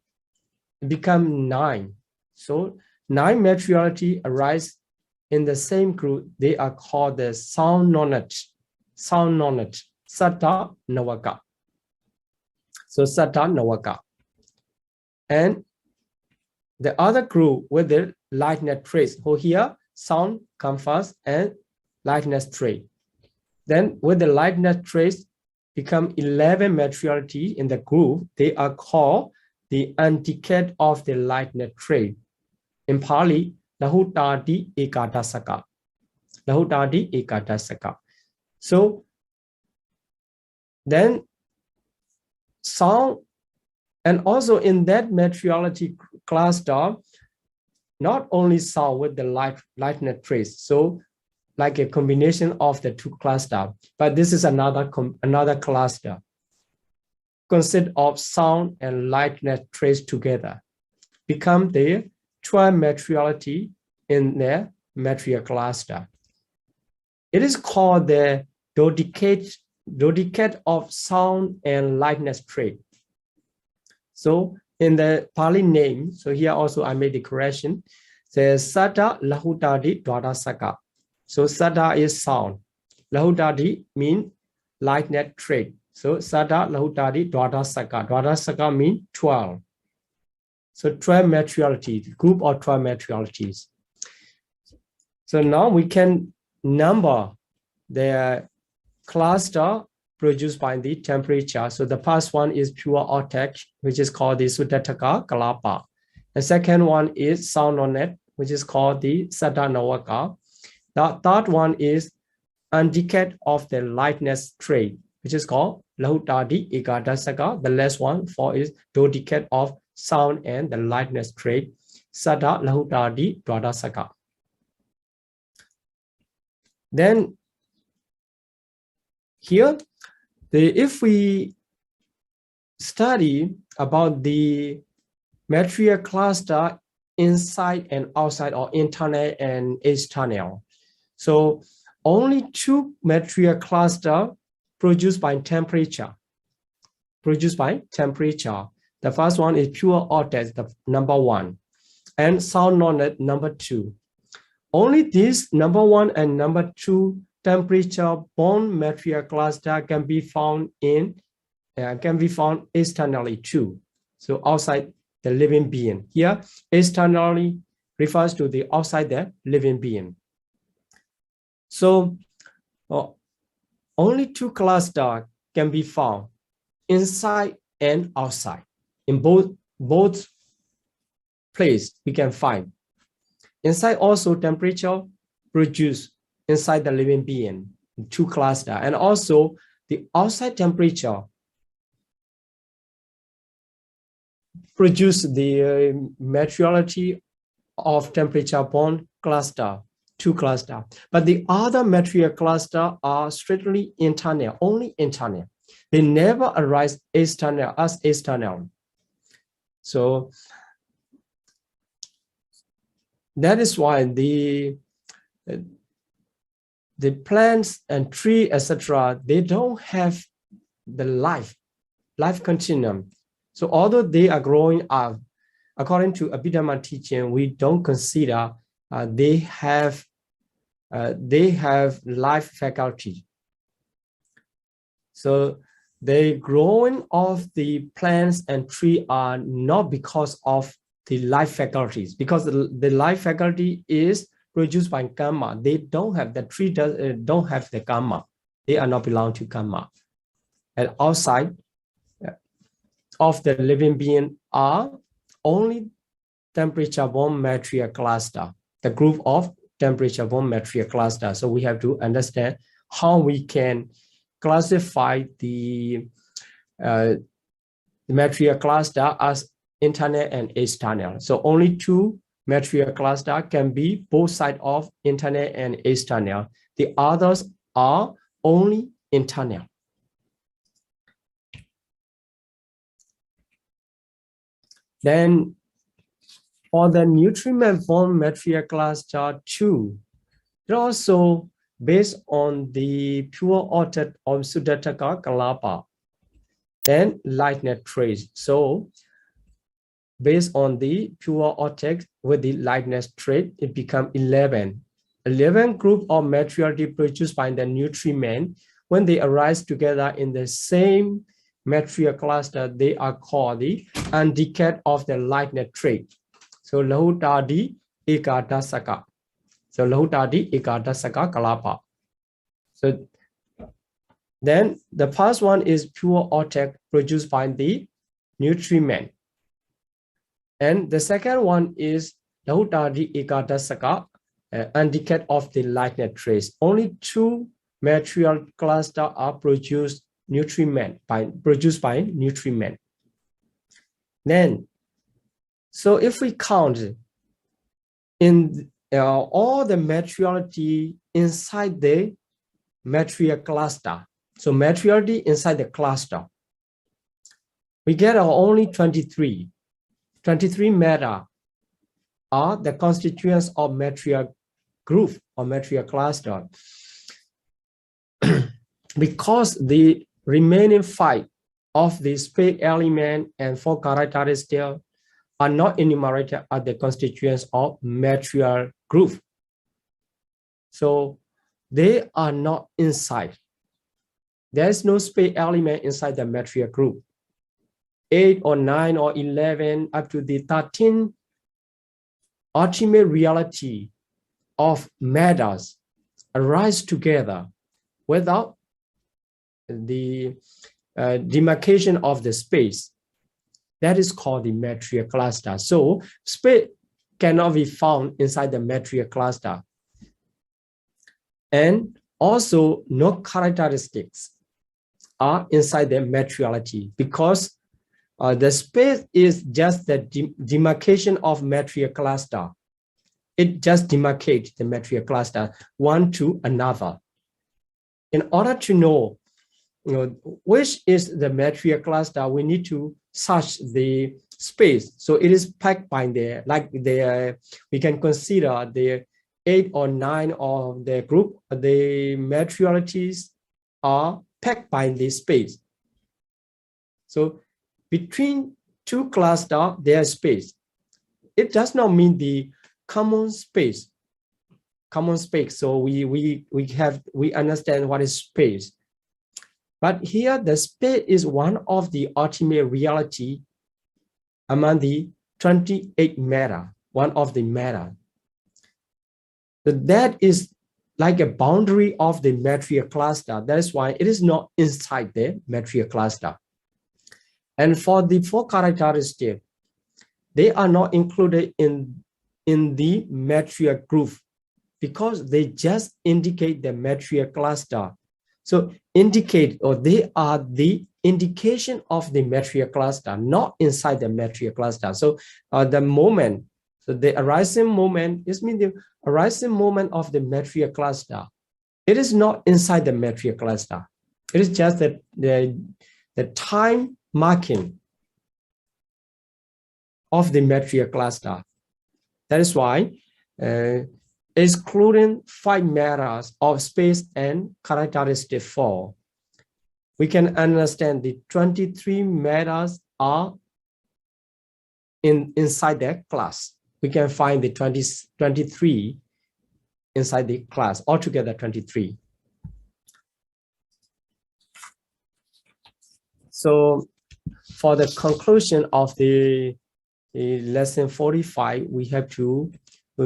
Speaker 1: become 9. So 9 materiality arise in the same group. They are called the sound knowledge. Sound knowledge. Satta Nawaka. So Satta Nawaka. And the other group with the lightness trace. So here sound come first and lightness trace. Then with the lightness trace become 11 materiality in the group. They are called the antecedent of the lightness trace. In Pali, Lahutadi Ekadasaka. Lahutadi Ekadasaka. So then sound, and also in that materiality cluster, not only sound with the lightness trace, so like a combination of the 2 clusters, but this is another cluster. consist of sound and lightness traits together, become the 12 materiality in the material cluster. It is called the dodecad of sound and lightness trait. So in the Pali name, so here also I made the correction, says Sada Lahutadi Dwadasaka. So Sada is sound. Lahutadi means lightness trait. So Sada Lahutadi Dwadasaka. Dwadasaka means 12. So 12 materialities, group of 12 materialities. So now we can number the cluster produced by the temperature. So the first one is pure Arctic, which is called the Sudataka Kalapa. The second one is Saunonet, which is called the Sadanawaka. The third one is undecad of the lightness trait, which is called Lahutadi Ikadasaka. The last one, 4, is dodecad of sound and the lightness trait, Sada Lahutadi Dwadasaka. Then here, if we study about the material cluster inside and outside, or internal and external, so only 2 material cluster produced by temperature. The first one is pure Arctic, the number 1, and sound nonet, number 2. Only this number 1 and number 2 temperature born material cluster can be found externally too. So outside the living being. Here, externally refers to the outside the living being. So only 2 clusters can be found inside and outside. In both places we can find. Inside also temperature produced inside the living being, 2 clusters, and also the outside temperature produce the materiality of temperature born cluster, 2 clusters. But the other material cluster are strictly internal, only internal. They never arise external as external. So that is why the plants and tree, etc., they don't have the life continuum. So although they are growing up, according to Abhidhamma teaching, we don't consider they have life faculty. So the growing of the plants and tree are not because of the life faculties, because the life faculty is produced by karma. They don't have, the tree don't have the karma. They are not belong to karma. And outside of the living being are only temperature-borne material cluster, the group of temperature-borne material cluster. So we have to understand how we can classify the material cluster as internal and external. So only 2 material cluster can be both sides of internal and external. The others are only internal. Then for the nutriment-borne material cluster 2, it also based on the pure Arctic of Sudataka Kalapa and lightness trace. So based on the pure Arctic with the lightness trait, it becomes 11. 11 group of materiality produced by the nutriment. When they arise together in the same material cluster, they are called the undecad of the lightness trait. So Lahutadi Ekadasaka. So Lahutadi Ekadasaka Kalapa. So then the first one is pure Arctic produced by the nutriment. And the second one is Lahutadi Ekadasaka, undecad of the lightness trace. Only 2 material clusters are produced by nutriment. Then, so if we count in all the materiality inside the material cluster, so materiality inside the cluster, we get only 23. 23 matter are the constituents of material group or material cluster. Because the remaining 5 of the space element and 4 characteristics are not enumerated as the constituents of material group. So they are not inside. There is no space element inside the material group. 8 or 9 or 11 up to the 13 ultimate reality of matters arise together without the demarcation of the space. That is called the material cluster. So space cannot be found inside the material cluster. And also no characteristics are inside the materiality, because the space is just the demarcation of material cluster. It just demarcates the material cluster one to another. In order to know, which is the material cluster, we need to search the space. So it is packed by the, like the, we can consider the 8 or 9 of the group, the materialities are packed by the space. So between 2 clusters, there is space. It does not mean the common space. Common space. So we understand what is space. But here the space is one of the ultimate reality among the 28 matter, one of the matter. So that is like a boundary of the material cluster. That is why it is not inside the material cluster. And for the 4 characteristics, they are not included in the material group because they just indicate the material cluster. So indicate, or they are the indication of the material cluster, not inside the material cluster. So the moment, so the arising moment, this means the arising moment of the material cluster. It is not inside the material cluster. It is just the time marking of the material cluster. That is why excluding 5 matters of space and characteristic 4, we can understand the 23 matters are inside that class. We can find the 23 inside the class, altogether 23. So for the conclusion of the lesson 45, we have to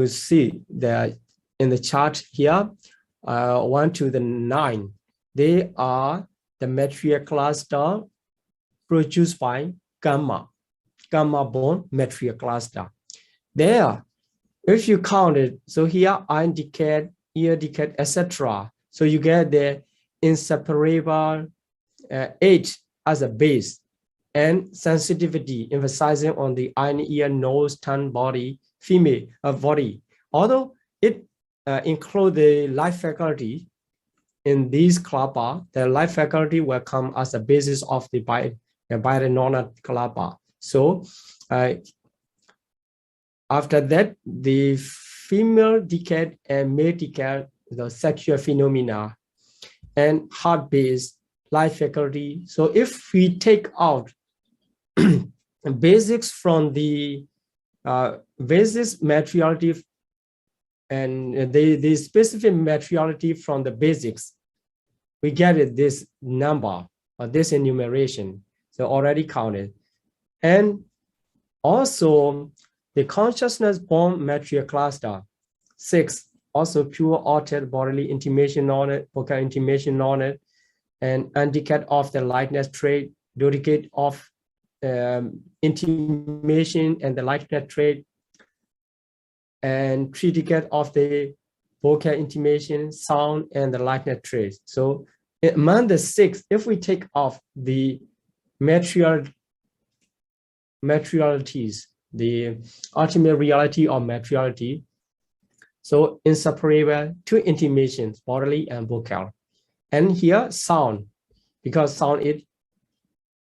Speaker 1: see that in the chart here, 1 to the 9, they are the material cluster produced by gamma bond material cluster. There, if you count it, so here iron decay, ear decay, etc. So you get the inseparable 8 as a base, and sensitivity emphasizing on the iron, ear, nose, tongue, body, female body. Although it includes the light faculty in these cluster, the light faculty will come as a basis of the bidenonal cluster. So after that, the female decay and male decay, the sexual phenomena, and heart base, light faculty. So if we take out basics from the basis materiality and the specific materiality from the basics, we get it, this number or this enumeration. So already counted. And also the consciousness bond material cluster 6, also pure altered bodily intimation on it, vocal intimation on it, and undecayed of the lightness trait, duplicate of intimation and the lightness trait, and 3 decade of the vocal intimation, sound, and the lightness trait. So among the 6, if we take off the materialities, the ultimate reality or materiality, so inseparable 2 intimations, bodily and vocal. And here sound, because sound is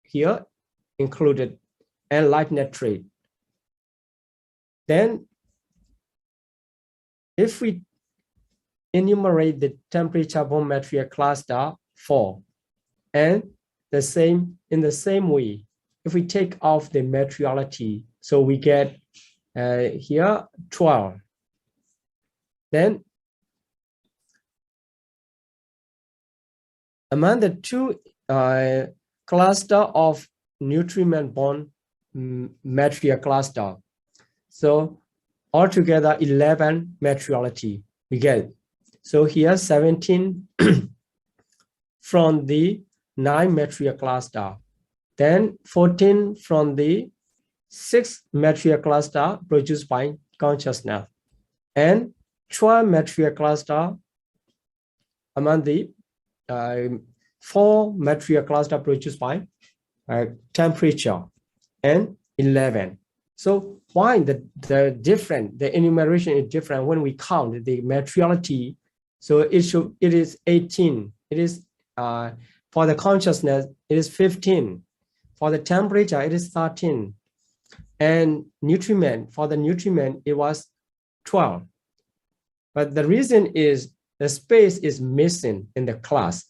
Speaker 1: here included, and light nitrate. Then if we enumerate the temperature bond material cluster 4, and in the same way, if we take off the materiality, so we get here 12. Then among the two cluster of nutriment bond material cluster, so altogether 11 materiality we get. So here 17 from the 9 material cluster, then 14 from the 6 material cluster produced by consciousness, and 12 material cluster among the 4 material cluster produced by temperature, and 11. So why the enumeration is different when we count the materiality? So it is 18. It is for the consciousness, it is 15. For the temperature, it is 13. And for the nutriment, it was 12. But the reason is the space is missing in the class.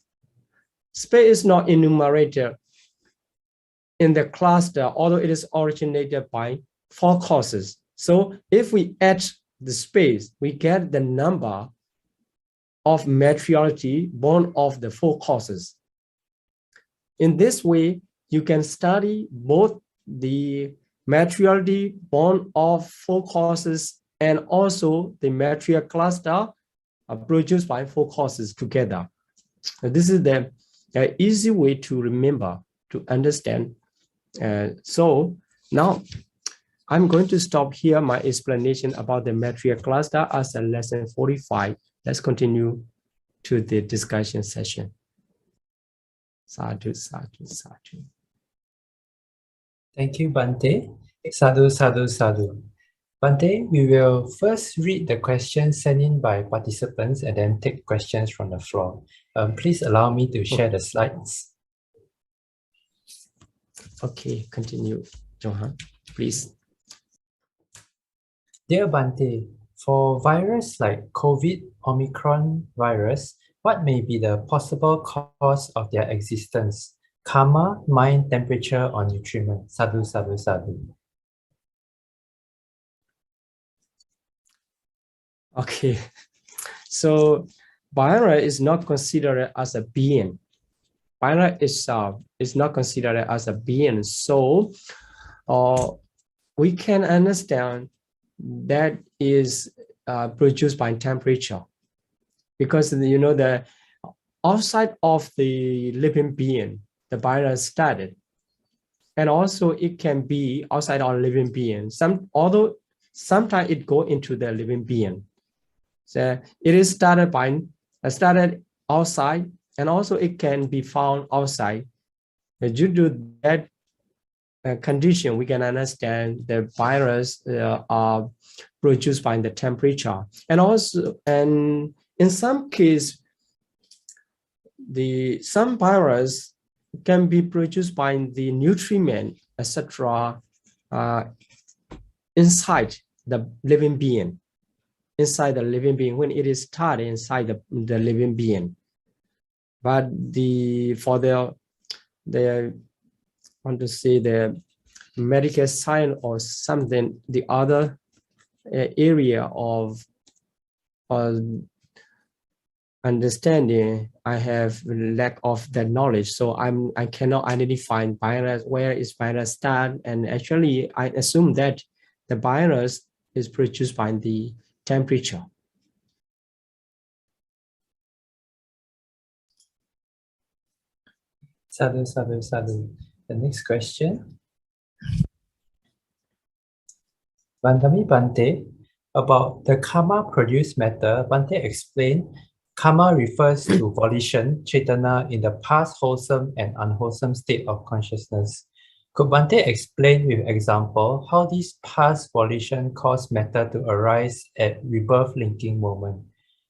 Speaker 1: Space is not enumerated in the cluster, although it is originated by 4 causes. So if we add the space, we get the number of materiality born of the 4 causes. In this way, you can study both the materiality born of 4 causes and also the material cluster produced by 4 causes together. This is the easy way to remember, to understand. So now I'm going to stop here my explanation about the material cluster as a lesson 45. Let's continue to the discussion session. Sadhu, sadhu, sadhu.
Speaker 2: Thank you, Bante. Sadhu, sadhu, sadhu. Bante, we will first read the questions sent in by participants and then take questions from the floor. Please allow me to share the slides.
Speaker 1: Okay, continue, Johan, please.
Speaker 2: Dear Bante, for virus like COVID, Omicron virus, what may be the possible cause of their existence? Karma, mind, temperature, or nutriment? Sadhu, sadhu, sadhu.
Speaker 1: Okay, so virus is not considered as a being. Virus itself is not considered as a being. So we can understand that is produced by temperature, because the outside of the living being, the virus started, and also it can be outside our living being. Although sometimes it go into the living being. So it is started outside, and also it can be found outside. Due to that condition, we can understand the virus are produced by the temperature, and in some case, some virus can be produced by the nutriment, etc., inside the living being. Inside the living being, when it is started inside the living being. But for the want to say the medical science or something, the other area of understanding, I have lack of that knowledge, so I cannot identify virus, where is virus start, and actually I assume that the virus is produced by the temperature.
Speaker 2: Sadhu, sadhu, sadhu. The next question. Vandami Bante, about the karma produced matter, Bante explained karma refers to volition, chaitana, in the past wholesome and unwholesome state of consciousness. Could Bante explain with example how this past volition caused matter to arise at rebirth linking moment?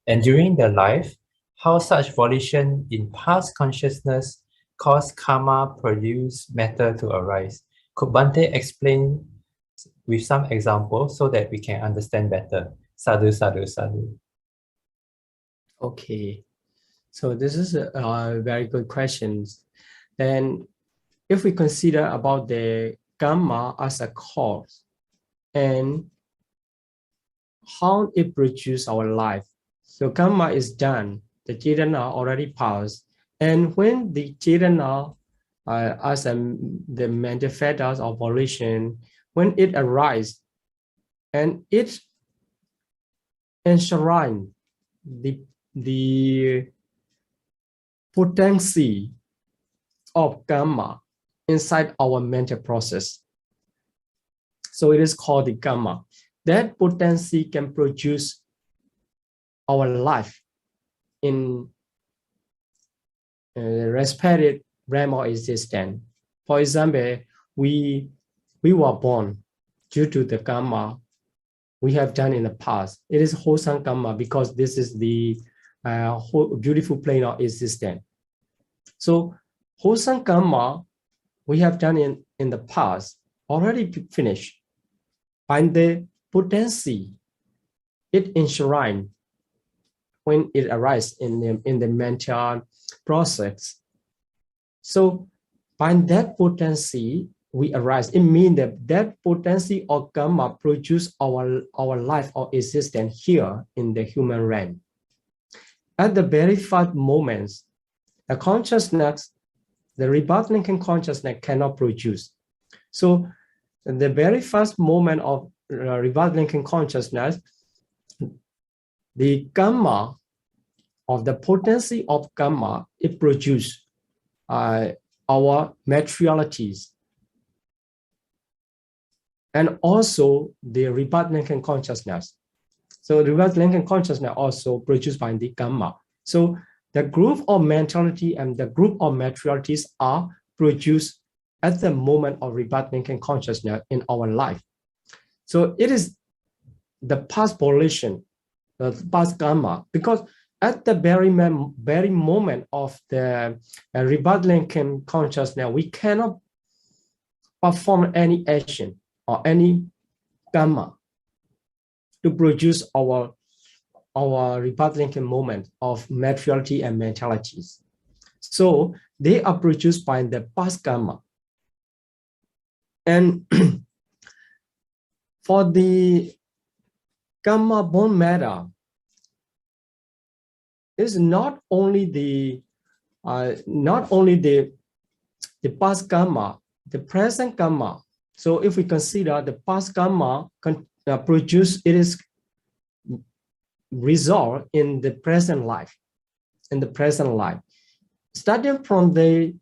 Speaker 2: And during the life, how such volition in past consciousness caused karma produce matter to arise? Could Bante explain with some examples so that we can understand better? Sadhu, sadhu, sadhu.
Speaker 1: Okay, so this is a very good question. Then if we consider about the karma as a cause and how it produces our life. So karma is done, the Chetana already passed. And when the Chetana as the manifestos of volition, when it arises and it enshrines the potency of karma inside our mental process. So it is called the karma. That potency can produce our life in respected realm of existence. For example, we were born due to the karma we have done in the past. It is wholesome karma because this is the beautiful plane of existence. So wholesome karma we have done in the past already finished. By the potency it enshrines when it arises in the mental process. So by that potency we arise, it means that potency of karma produce our life or existence here in the human realm. At the very first moments, the consciousness, the rebirth linking consciousness cannot produce. So the very first moment of rebirth linking consciousness, the karma of the potency of karma, it produces our materialities. And also the rebirth linking consciousness. So the rebirth linking consciousness also produced by the karma. So the group of mentality and the group of materialities are produced at the moment of rebirth linking consciousness in our life. So it is the past volition, the past karma, because at the very moment of the rebirth linking consciousness, we cannot perform any action or any karma to produce our rebirth linking moment of materiality and mentalities. So they are produced by the past karma. And for the karma born matter, is not only the past karma, the present karma. So if we consider the past karma produce, it is resolved in the present life, starting from the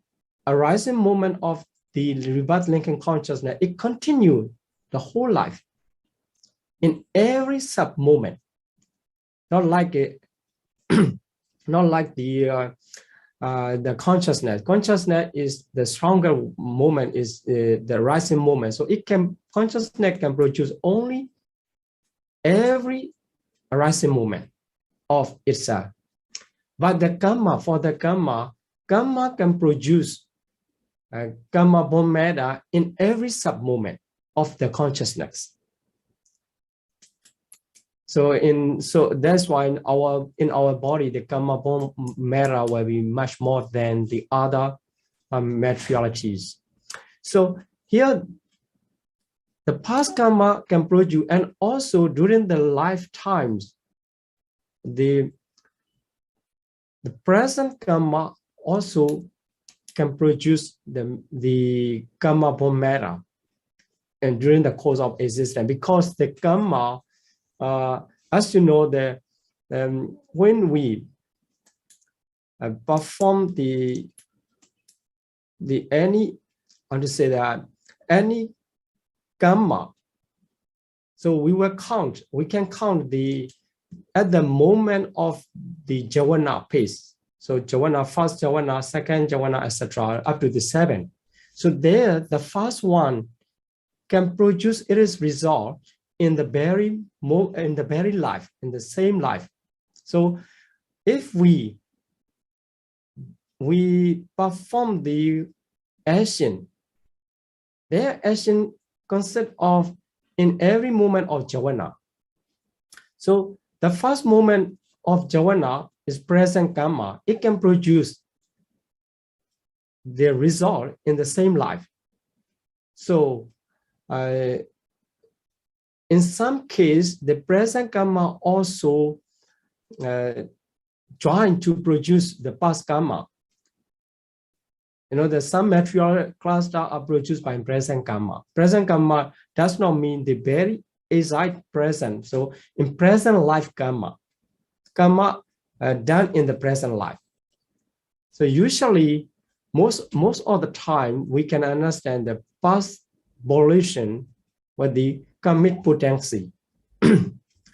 Speaker 1: arising moment of the rebirth linking consciousness, it continues the whole life in every sub moment, not like it, not like the consciousness. Consciousness is the stronger moment, is the rising moment. So consciousness can produce only every arising moment of itself. But the karma, for the karma can produce karma born matter in every sub moment of the consciousness. So that's why in our body, the karma born matter will be much more than the other materialities. So here, the past karma can produce, and also during the lifetimes, the present karma also can produce the karma born matter, and during the course of existence, because the karma, as you know, when we perform any karma, so we can count at the moment of the jhana pace. So jhana, first jhana, second jhana, etc., up to the 7. So there, the first one can produce its result in the very life, in the same life. So if we perform the action Their action consists of in every moment of jhana. So the first moment of jhana is present karma. It can produce the result in the same life. So in some case, the present karma also trying to produce the past karma. You know, there's some material cluster are produced by present karma. Present karma does not mean the very exact present. So in present life karma done in the present life. So usually, most of the time, we can understand the past volition with the karmic potency.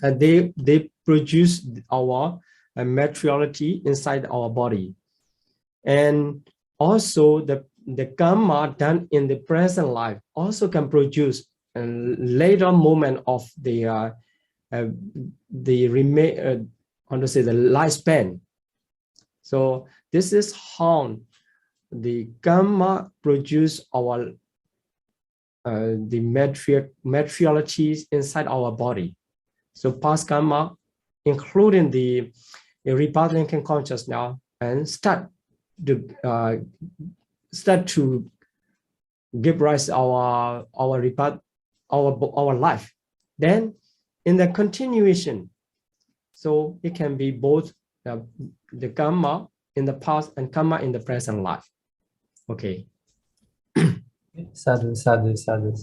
Speaker 1: They produce our materiality inside our body. And also the karma done in the present life also can produce a later moment of the lifespan. So this is how the karma produce our the materialities inside our body. So past karma, including the rebirth conscious now, and start to give rise our rebirth, our life. Then in the continuation, so it can be both the karma in the past and karma in the present life. Okay.
Speaker 2: Sadhu, sadhu, sadhu.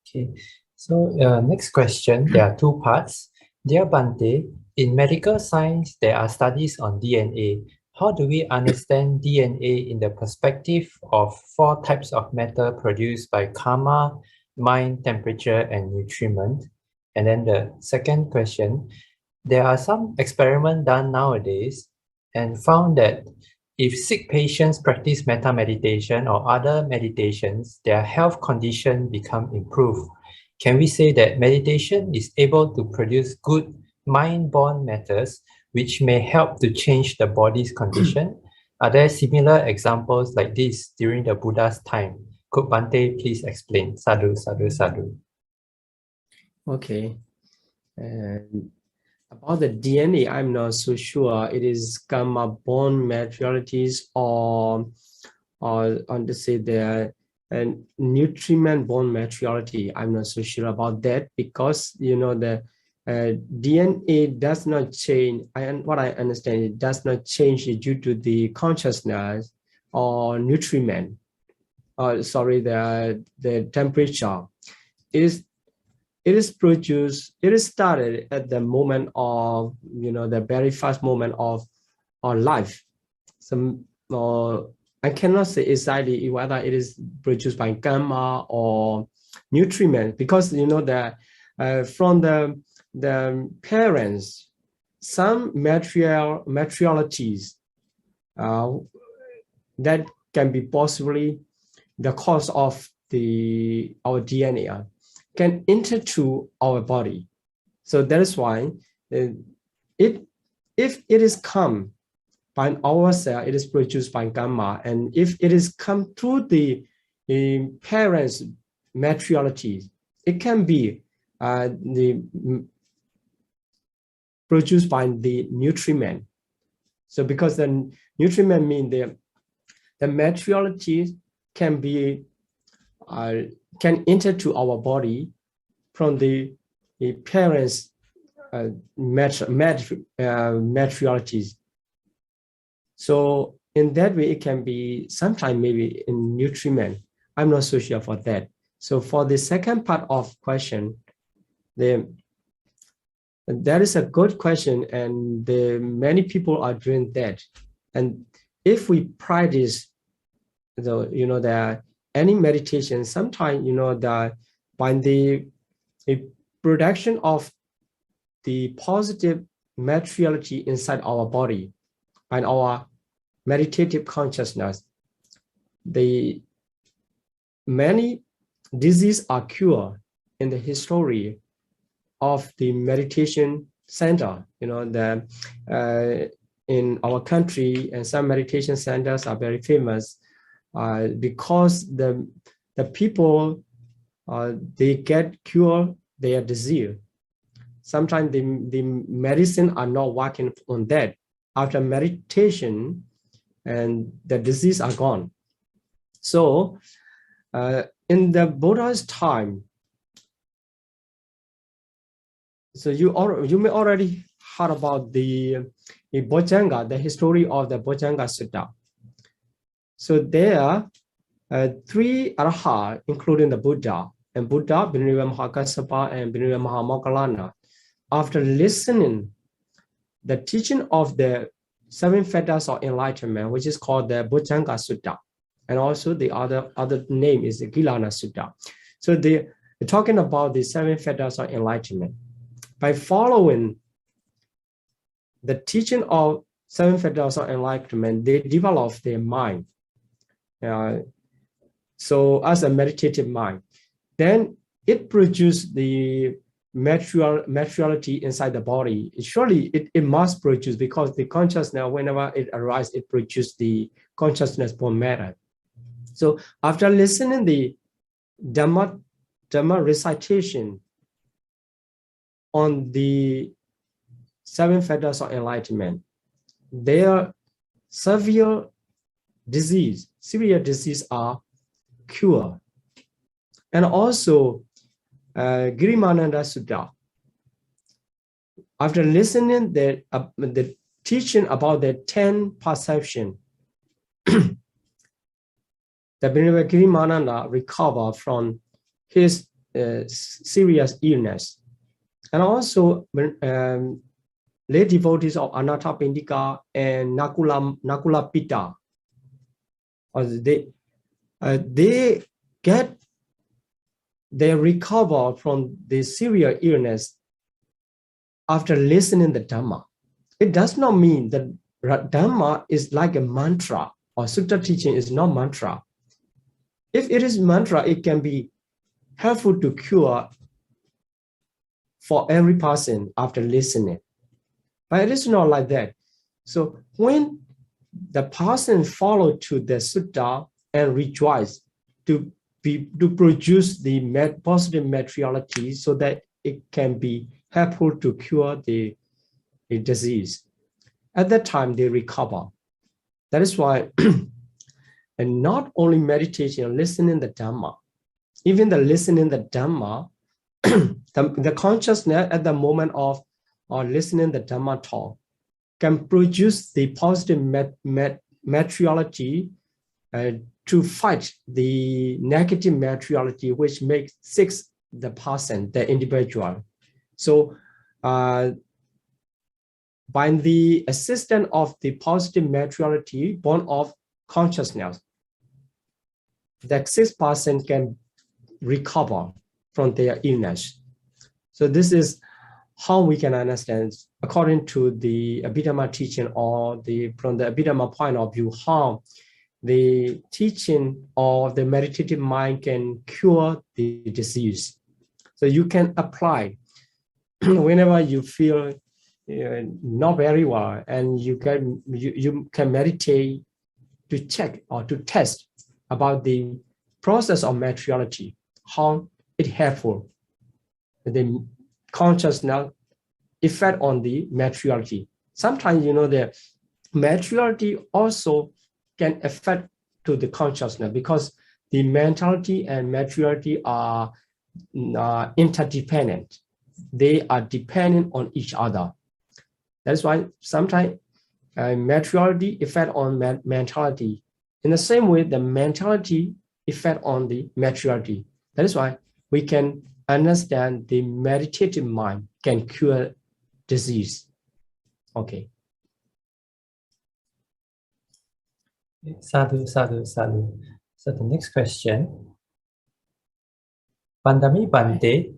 Speaker 2: Okay, so next question, there are two parts. Dear Bhante, in medical science, there are studies on DNA. How do we understand DNA in the perspective of 4 types of matter produced by karma, mind, temperature, and nutriment? And then the second question, there are some experiments done nowadays and found that if sick patients practice metta meditation or other meditations, their health condition become improved. Can we say that meditation is able to produce good mind-born matters which may help to change the body's condition? Are there similar examples like this during the Buddha's time? Could Bhante please explain? Sadhu, sadhu, sadhu.
Speaker 1: Okay. And about the DNA, I'm not so sure it is karma born materialities or on to say the nutriment born materiality. I'm not so sure about that because you know the DNA does not change. What I understand, it does not change due to the consciousness or nutriment. Sorry, the temperature. It is produced, it is started at the moment of, you know, the very first moment of our life. Some, I cannot say exactly whether it is produced by karma or nutriment because, you know, that from the parents, some materialities that can be possibly the cause of our DNA can enter to our body. So that is why if it is come by ourselves, it is produced by karma. And if it is come through the parents' materiality, it can be produced by the nutriment. So because the nutriment means the materiality can be can enter to our body from the parents' materialities. So in that way, it can be sometime maybe in nutriment. I'm not so sure for that. So for the second part of question, that is a good question, and many people are doing that. And if we practice, you know, the any meditation, sometimes, you know, by the production of the positive materiality inside our body, by our meditative consciousness, the many diseases are cured in the history of the meditation center. You know, in our country, and some meditation centers are very famous. because the people they get cure their disease. Sometimes the medicine are not working on that. After meditation, and the disease are gone. So in the Buddha's time, so you may already heard about the Bojjhanga, the history of the Bojjhanga Sutta. So there are 3 Arahats, including the Buddha, and Buddha, Bhinneka Mahakassapa, and Bhinneka Mahamoggallana. After listening the teaching of the 7 fetters of enlightenment, which is called the Bojjhanga Sutta, and also the other name is the Gilana Sutta. So they're talking about the 7 fetters of enlightenment. By following the teaching of 7 fetters of enlightenment, they develop their mind. So as a meditative mind, then it produces the materiality inside the body. Surely it must produce, because the consciousness, whenever it arises, it produces the consciousness for matter. So after listening the Dhamma recitation on the 7 fetters of enlightenment, their severe disease are cured. And also Girimananda Sutta, after listening the teaching about the 10 perception, the Girimananda recovered from his serious illness. And also lay devotees of Anathapindika and Nakula Pitta, they recover from the serious illness after listening the Dhamma. It does not mean that Dhamma is like a mantra, or Sutta teaching is not mantra. If it is mantra, it can be helpful to cure for every person after listening. But it is not like that. So when the person follow to the Sutta and rejoice to produce the positive materiality, so that it can be helpful to cure the disease, at that time they recover. That is why, and not only meditation, listening the Dhamma, even the listening the Dhamma, the consciousness at the moment of listening the Dhamma talk can produce the positive materiality to fight the negative materiality, which makes the person, the individual. So by the assistance of the positive materiality born of consciousness, the 6th person can recover from their illness. So this is how we can understand, according to the Abhidhamma teaching, or from the Abhidhamma point of view, how the teaching of the meditative mind can cure the disease. So you can apply whenever you feel not very well, and you can meditate to check or to test about the process of materiality, how it helpful, the consciousness effect on the materiality. Sometimes, the materiality also can affect to the consciousness, because the mentality and materiality are interdependent. They are dependent on each other. That's why sometimes materiality effect on mentality. In the same way, the mentality effect on the materiality. That is why we can understand the meditative mind can cure disease. Okay.
Speaker 2: Sadhu, sadhu, sadhu. So the next question. Vandami Bante,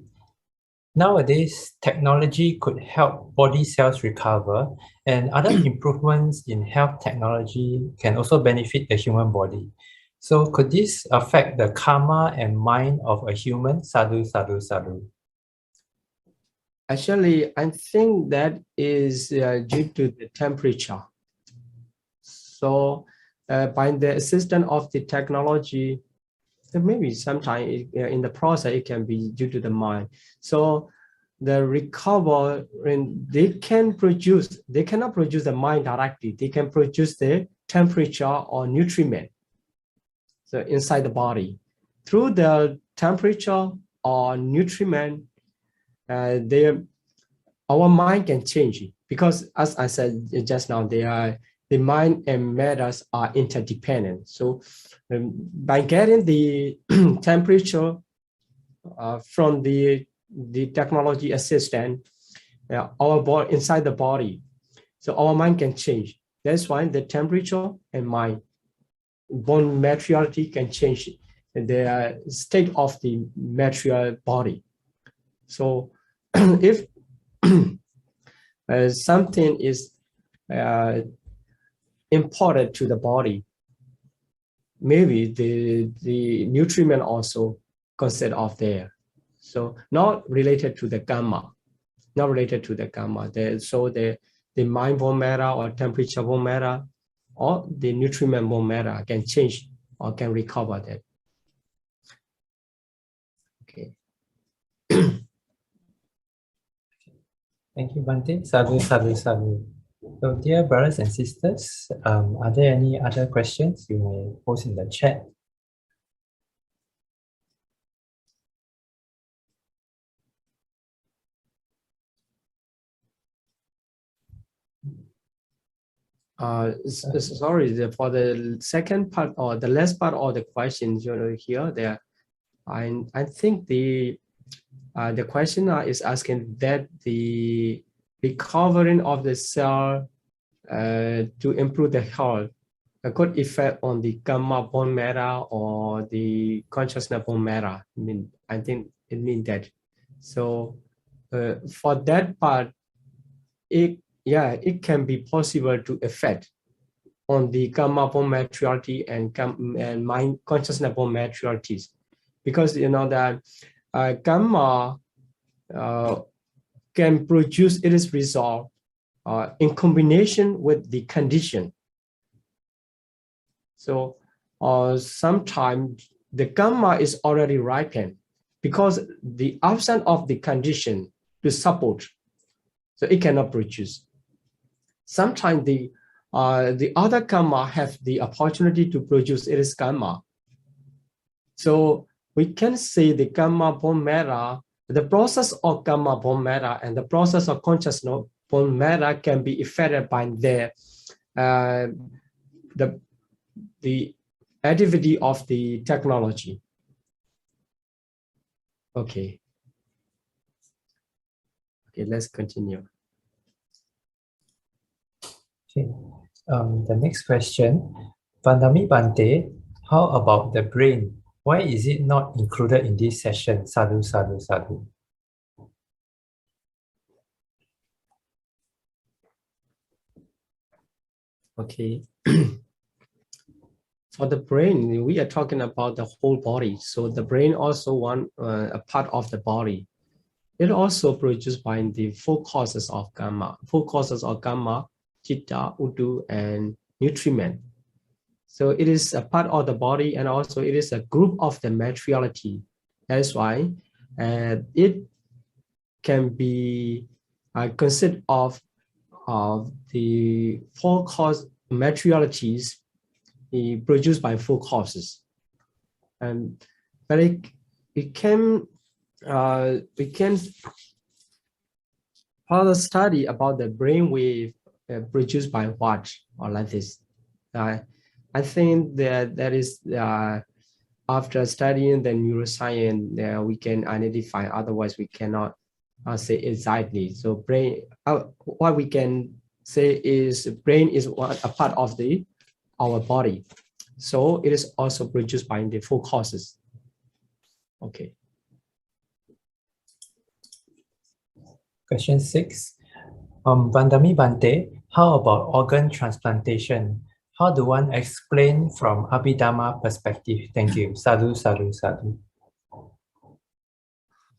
Speaker 2: nowadays technology could help body cells recover, and other improvements in health technology can also benefit the human body. So could this affect the karma and mind of a human? Sadhu, sadhu, sadhu.
Speaker 1: Actually, I think that is due to the temperature. So by the assistance of the technology, maybe sometimes in the process it can be due to the mind. So the recover, when they cannot produce the mind directly. They can produce the temperature or nutriment, so inside the body through the temperature or nutriment. Our mind can change, because as I said just now, the mind and matters are interdependent. So by getting the temperature from the technology assistant, our body, inside the body, so our mind can change. That's why the temperature and mind, bone materiality can change the state of the material body. So if something is imported to the body, maybe the nutriment also consist of there. So not related to the gamma, So the mind bone matter or temperature bone matter or the nutriment bone matter can change or can recover that. Okay.
Speaker 2: Thank you, Bante. Sadhu, sadhu, sadhu. So, dear brothers and sisters, are there any other questions you may post in the chat?
Speaker 1: Sorry, for the second part or the last part of the questions here, there, I think the questioner is asking that the recovering of the cell to improve the health could effect on the gamma bone matter or the consciousness bone matter. I think it means that. So for that part, it can be possible to affect on the gamma bone maturity and mind consciousness bone maturities, because you know that gamma can produce its result in combination with the condition. So sometimes the gamma is already ripened because the absence of the condition to support, so it cannot produce. Sometimes the other gamma have the opportunity to produce its gamma. So we can say the gamma bone matter, the process of gamma bone matter and the process of consciousness bone matter can be affected by the activity of the technology. Okay. Okay, let's continue.
Speaker 2: Okay. The next question, Vandami Bante, how about the brain? Why is it not included in this session? Sadhu, sadhu, sadhu.
Speaker 1: Okay. For the brain, we are talking about the whole body. So the brain also a part of the body. It also produced by the four causes of gamma. Four causes of gamma, chitta, udu, and nutriment. So it is a part of the body, and also it is a group of the materiality. That's why it can be considered of the four cause materialities produced by four causes. But we can further study about the brainwave produced by what or like this. I think that is after studying the neuroscience, we can identify. Otherwise, we cannot say exactly. So brain, what we can say is brain is a part of our body. So it is also produced by the four causes. Okay.
Speaker 2: Question 6. Vandami Bante, how about organ transplantation? How do one explain from Abhidhamma perspective? Thank you. Sadhu, sadhu, sadhu.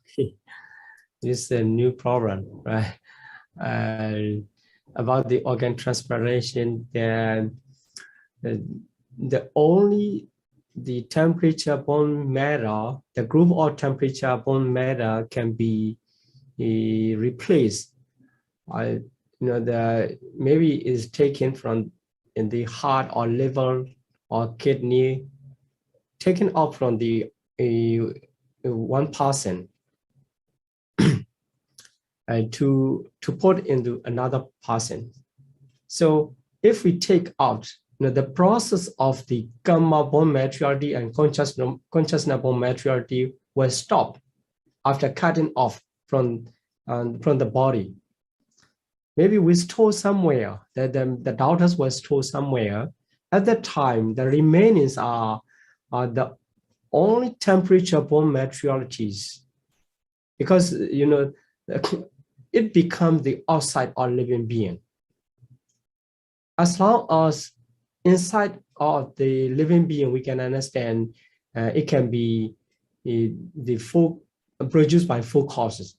Speaker 1: Okay. This is a new problem, right? About the organ transplantation, the only the temperature bond matter, the group of temperature bond matter can be replaced. The maybe is taken from in the heart or liver or kidney, taken up from the one person and to put into another person. So if we take out the process of the gamma bond maturity and consciousness bond maturity will stop after cutting off from the body. Maybe we store somewhere that the daughters were stored somewhere. At that time, the remainings are the only temperature bond maturities, because it becomes the outside or living being. As long as inside of the living being, we can understand it can be the full produced by full causes.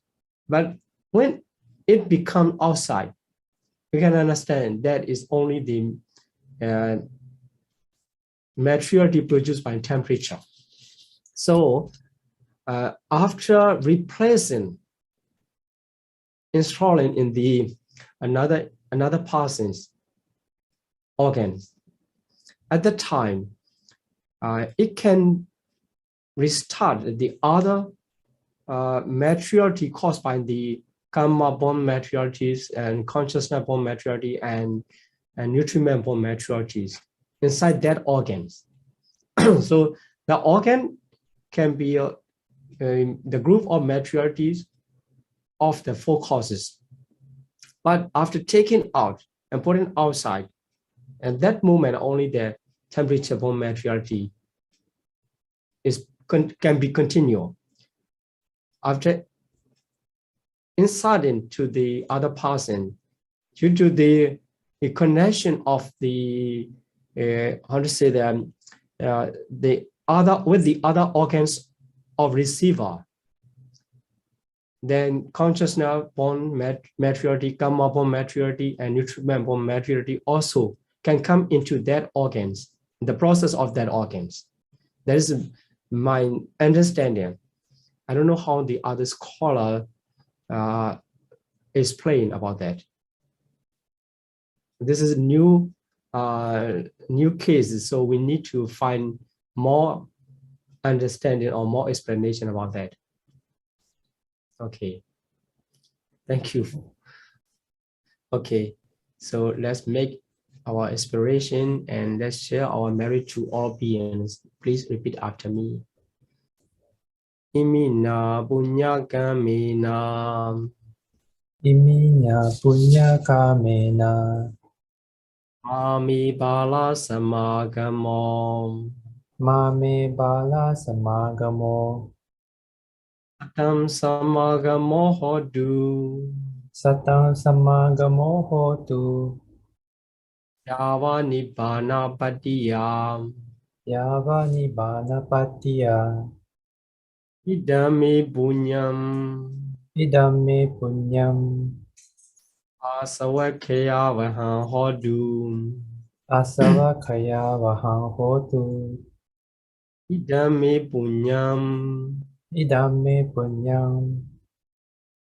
Speaker 1: But when it becomes outside, we can understand that is only the maturity produced by temperature. So after replacing, installing in the another person's organs, at that time, it can restart the other maturity caused by the gamma bond maturities and consciousness bond maturity and nutriment bond maturities inside that organs. So the organ can be the group of maturities of the four causes. But after taking out and putting outside, at that moment only the temperature bond maturity can be continual. After inserting to the other person, due to the connection of the how to say that the other with the other organs of receiver, then consciousness bond maturity, gamma bond maturity, and nutriment bond maturity also can come into that organs, the process of that organs. That is my understanding. I don't know how the other scholar explain about that. This is new cases, so we need to find more understanding or more explanation about that. Okay, thank you. Okay, so let's make our aspiration and let's share our merit to all beings. Please repeat after me. Imina punya kamena.
Speaker 2: Iminya punya kamena.
Speaker 1: Mami bala samagamo.
Speaker 2: Mame bala samagamo.
Speaker 1: Satam samagamo hodu.
Speaker 2: Satang samagamo hotu.
Speaker 1: Yava nibbana patiya.
Speaker 2: Yava nibbana patiya.
Speaker 1: Idami punyam.
Speaker 2: Idame punyam.
Speaker 1: Asawakya vaha hodu.
Speaker 2: Asava kaya vahang hotu.
Speaker 1: Idami punyam.
Speaker 2: Idame punyam.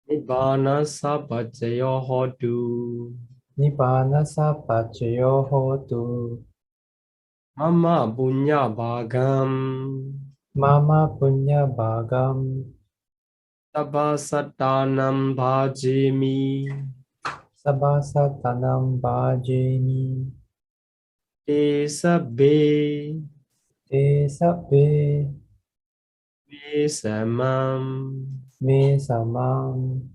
Speaker 1: Nibbana sapajayo hodu.
Speaker 2: Nibbana sapachayo hotu.
Speaker 1: Mama punya bhagam.
Speaker 2: Mama punya bhagam.
Speaker 1: Tabasatanam bhajimi.
Speaker 2: Sabasatanam bhajemi.
Speaker 1: Te sabbe.
Speaker 2: Te sabbe.
Speaker 1: Me samam.
Speaker 2: Me samam.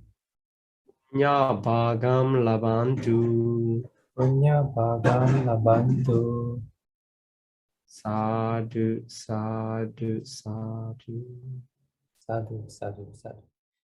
Speaker 1: Punya bhagam labantu.
Speaker 2: Punya bhagam labantu.
Speaker 1: Sadhu, sadhu, sadhu.
Speaker 2: Sadhu, sadhu, sadhu.